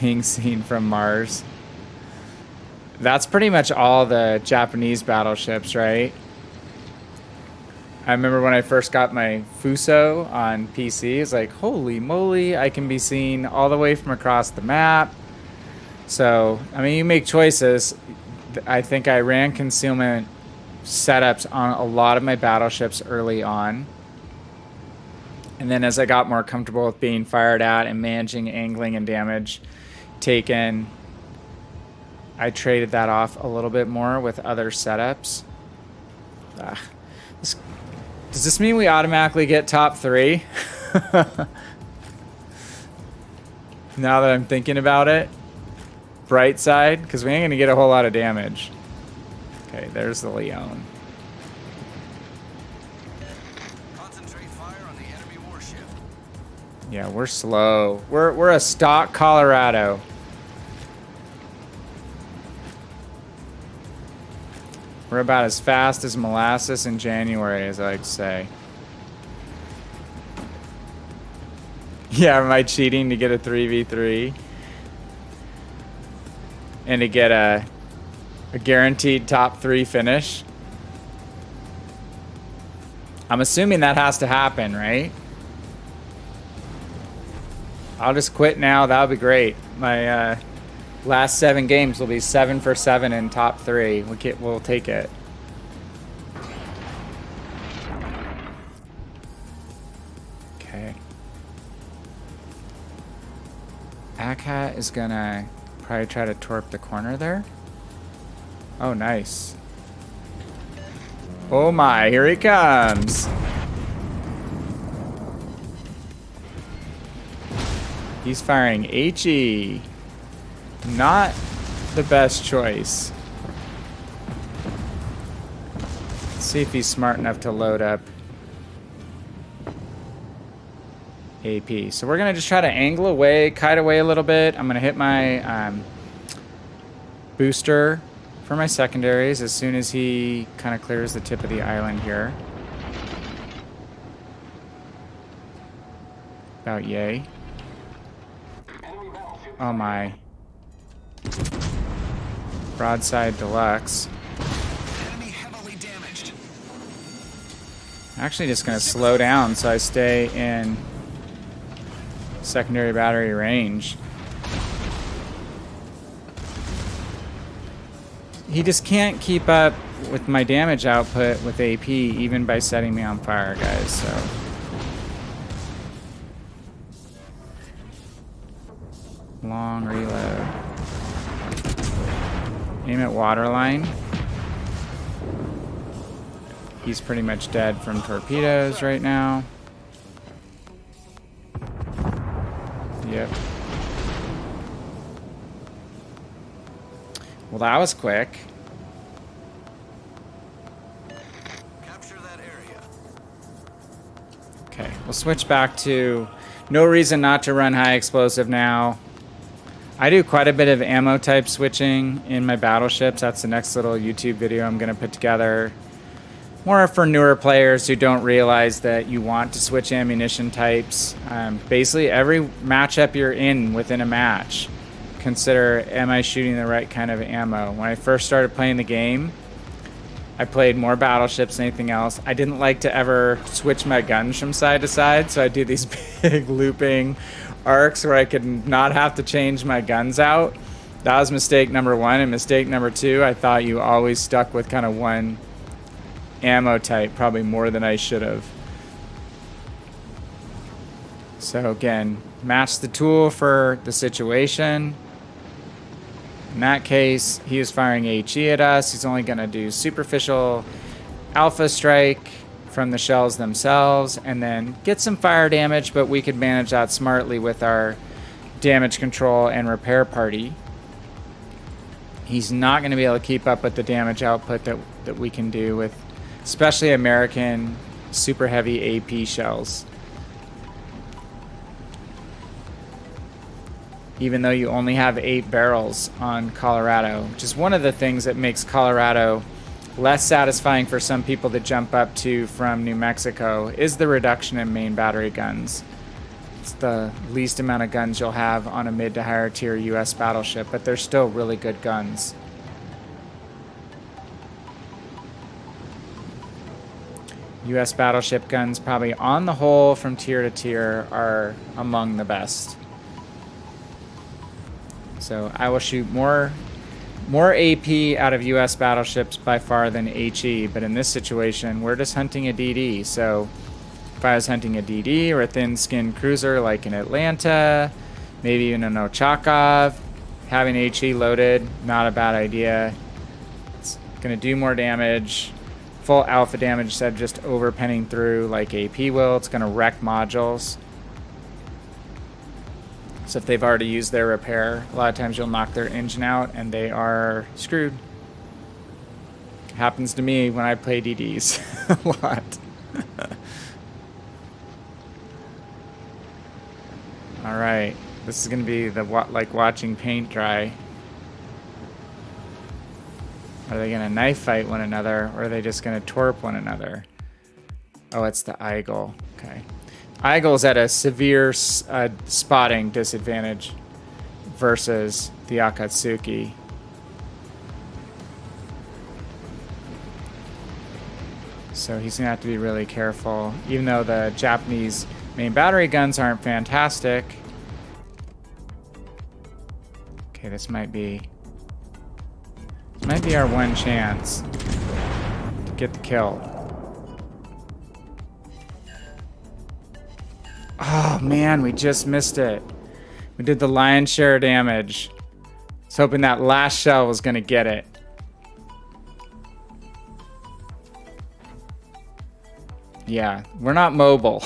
S1: being seen from Mars. That's pretty much all the Japanese battleships, right? I remember when I first got my Fuso on PC, it's like, holy moly, I can be seen all the way from across the map. So, I mean, you make choices. I think I ran concealment setups on a lot of my battleships early on. And then as I got more comfortable with being fired at and managing angling and damage taken, I traded that off a little bit more with other setups. Does this mean we automatically get top 3? Now that I'm thinking about it. Bright side, because we ain't going to get a whole lot of damage. Okay, there's the Leon.
S2: Concentrate fire on the enemy warship.
S1: Yeah, we're slow. We're a stock Colorado. We're about as fast as molasses in January, as I like to say. Yeah, am I cheating to get a 3v3? And to get a guaranteed top 3 finish? I'm assuming that has to happen, right? I'll just quit now. That'll be great. My last 7 games will be 7 for 7 in top 3. We'll take it. Okay. Akhat is gonna probably try to torp the corner there. Oh, nice. Oh my, here he comes. He's firing HE. Not the best choice. Let's see if he's smart enough to load up AP. So we're going to just try to angle away, kite away a little bit. I'm going to hit my booster for my secondaries as soon as he kind of clears the tip of the island here. About yay. Oh my. Broadside deluxe.
S2: Enemy heavily damaged.
S1: Actually just going to slow down so I stay in secondary battery range. He just can't keep up with my damage output with AP even by setting me on fire, guys. So long reload. Aim at waterline. He's pretty much dead from torpedoes right now. Yep. Well, that was quick.
S2: Capture that area.
S1: Okay, we'll switch back to no reason not to run high explosive now. I do quite a bit of ammo type switching in my battleships. That's the next little YouTube video I'm going to put together. More for newer players who don't realize that you want to switch ammunition types. Basically, every matchup you're in within a match, consider, am I shooting the right kind of ammo? When I first started playing the game, I played more battleships than anything else. I didn't like to ever switch my guns from side to side, so I do these big looping arcs where I could not have to change my guns out. That was mistake number one. And mistake number two, I thought you always stuck with kind of one ammo type, probably more than I should have. So again, match the tool for the situation. In that case, he was firing HE at us. He's only going to do superficial alpha strike from the shells themselves and then get some fire damage, but we could manage that smartly with our damage control and repair party. He's not going to be able to keep up with the damage output that we can do with especially American super heavy AP shells. Even though you only have 8 barrels on Colorado, which is one of the things that makes Colorado less satisfying for some people to jump up to from New Mexico, is the reduction in main battery guns. It's the least amount of guns you'll have on a mid to higher tier US battleship, but they're still really good guns. US battleship guns, probably on the whole from tier to tier, are among the best. So I will shoot more AP out of US battleships by far than HE, but in this situation we're just hunting a DD. So if I was hunting a DD or a thin-skinned cruiser like in Atlanta, maybe even an Ochakov, having HE loaded, not a bad idea. It's gonna do more damage, full alpha damage instead of just overpenning through like AP will. It's gonna wreck modules. So if they've already used their repair, a lot of times you'll knock their engine out and they are screwed. It happens to me when I play DDs a lot. All right, this is gonna be the like watching paint dry. Are they gonna knife fight one another, or are they just gonna torp one another? Oh, it's the Eagle. Okay. Eagle's at a severe spotting disadvantage versus the Akatsuki. So he's gonna have to be really careful. Even though the Japanese main battery guns aren't fantastic. Okay, this might be our one chance to get the kill. Oh man, we just missed it. We did the lion's share damage. I was hoping that last shell was gonna get it. Yeah, we're not mobile.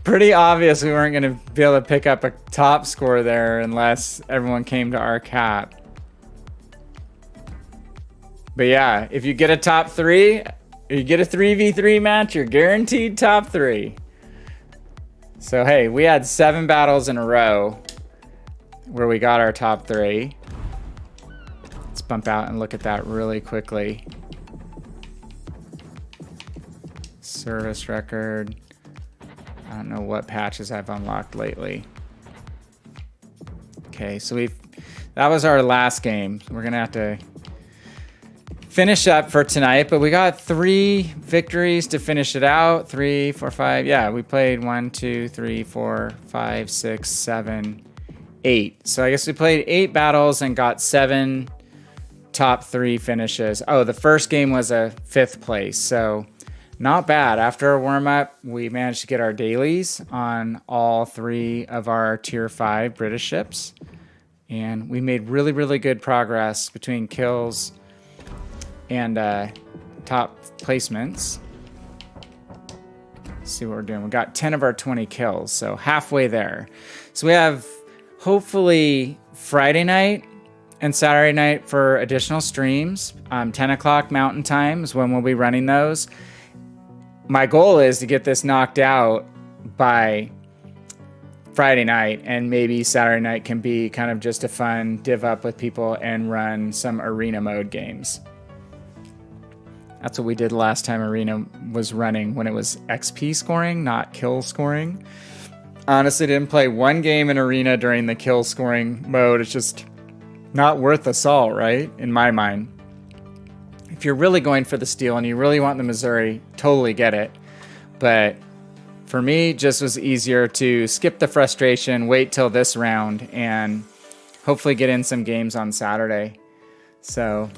S1: Pretty obvious we weren't gonna be able to pick up a top score there unless everyone came to our cap. But yeah, if you get a top 3, you get a 3v3 match, you're guaranteed top 3. So hey, we had 7 battles in a row where we got our top 3. Let's bump out and look at that really quickly. Service record. I don't know what patches I've unlocked lately. Okay, so that was our last game. We're gonna have to finish up for tonight, but we got 3 victories to finish it out. 3, 4, 5. Yeah, we played 1, 2, 3, 4, 5, 6, 7, 8. So I guess we played 8 battles and got 7 top 3 finishes. Oh, the first game was a 5th place, so not bad. After a warm-up, we managed to get our dailies on all 3 of our tier 5 British ships. And we made really, really good progress between kills and top placements. Let's see what we're doing. We got 10 of our 20 kills, so halfway there. So we have hopefully Friday night and Saturday night for additional streams. 10 o'clock Mountain Time is when we'll be running those. My goal is to get this knocked out by Friday night, and maybe Saturday night can be kind of just a fun div up with people and run some arena mode games. That's what we did last time arena was running, when it was XP scoring, not kill scoring. Honestly, didn't play one game in arena during the kill scoring mode. It's just not worth the salt, right? In my mind. If you're really going for the steal and you really want the Missouri, totally get it. But for me, just was easier to skip the frustration, wait till this round, and hopefully get in some games on Saturday. So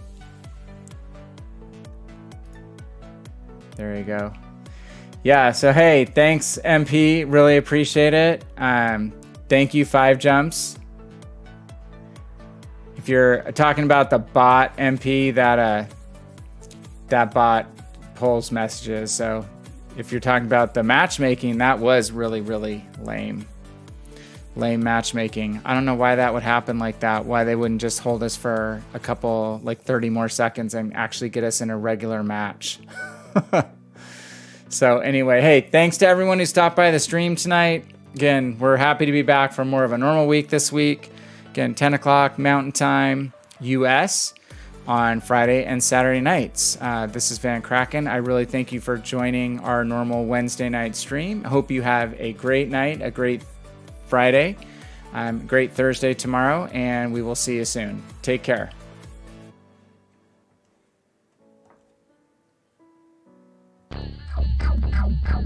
S1: there you go. Yeah, so hey, thanks MP, really appreciate it. Thank you 5 Jumps. If you're talking about the bot MP, that bot pulls messages. So if you're talking about the matchmaking, that was really, really lame. Lame matchmaking. I don't know why that would happen like that. Why they wouldn't just hold us for a couple, like 30 more seconds and actually get us in a regular match. So anyway, hey, thanks to everyone who stopped by the stream tonight. Again, we're happy to be back for more of a normal week this week. Again, 10 o'clock Mountain Time, US, on Friday and Saturday nights. This is VannKraken. I really thank you for joining our normal Wednesday night stream. I hope you have a great night, a great Friday, great Thursday tomorrow, and we will see you soon. Take care.
S5: Ow, ow, ow, ow.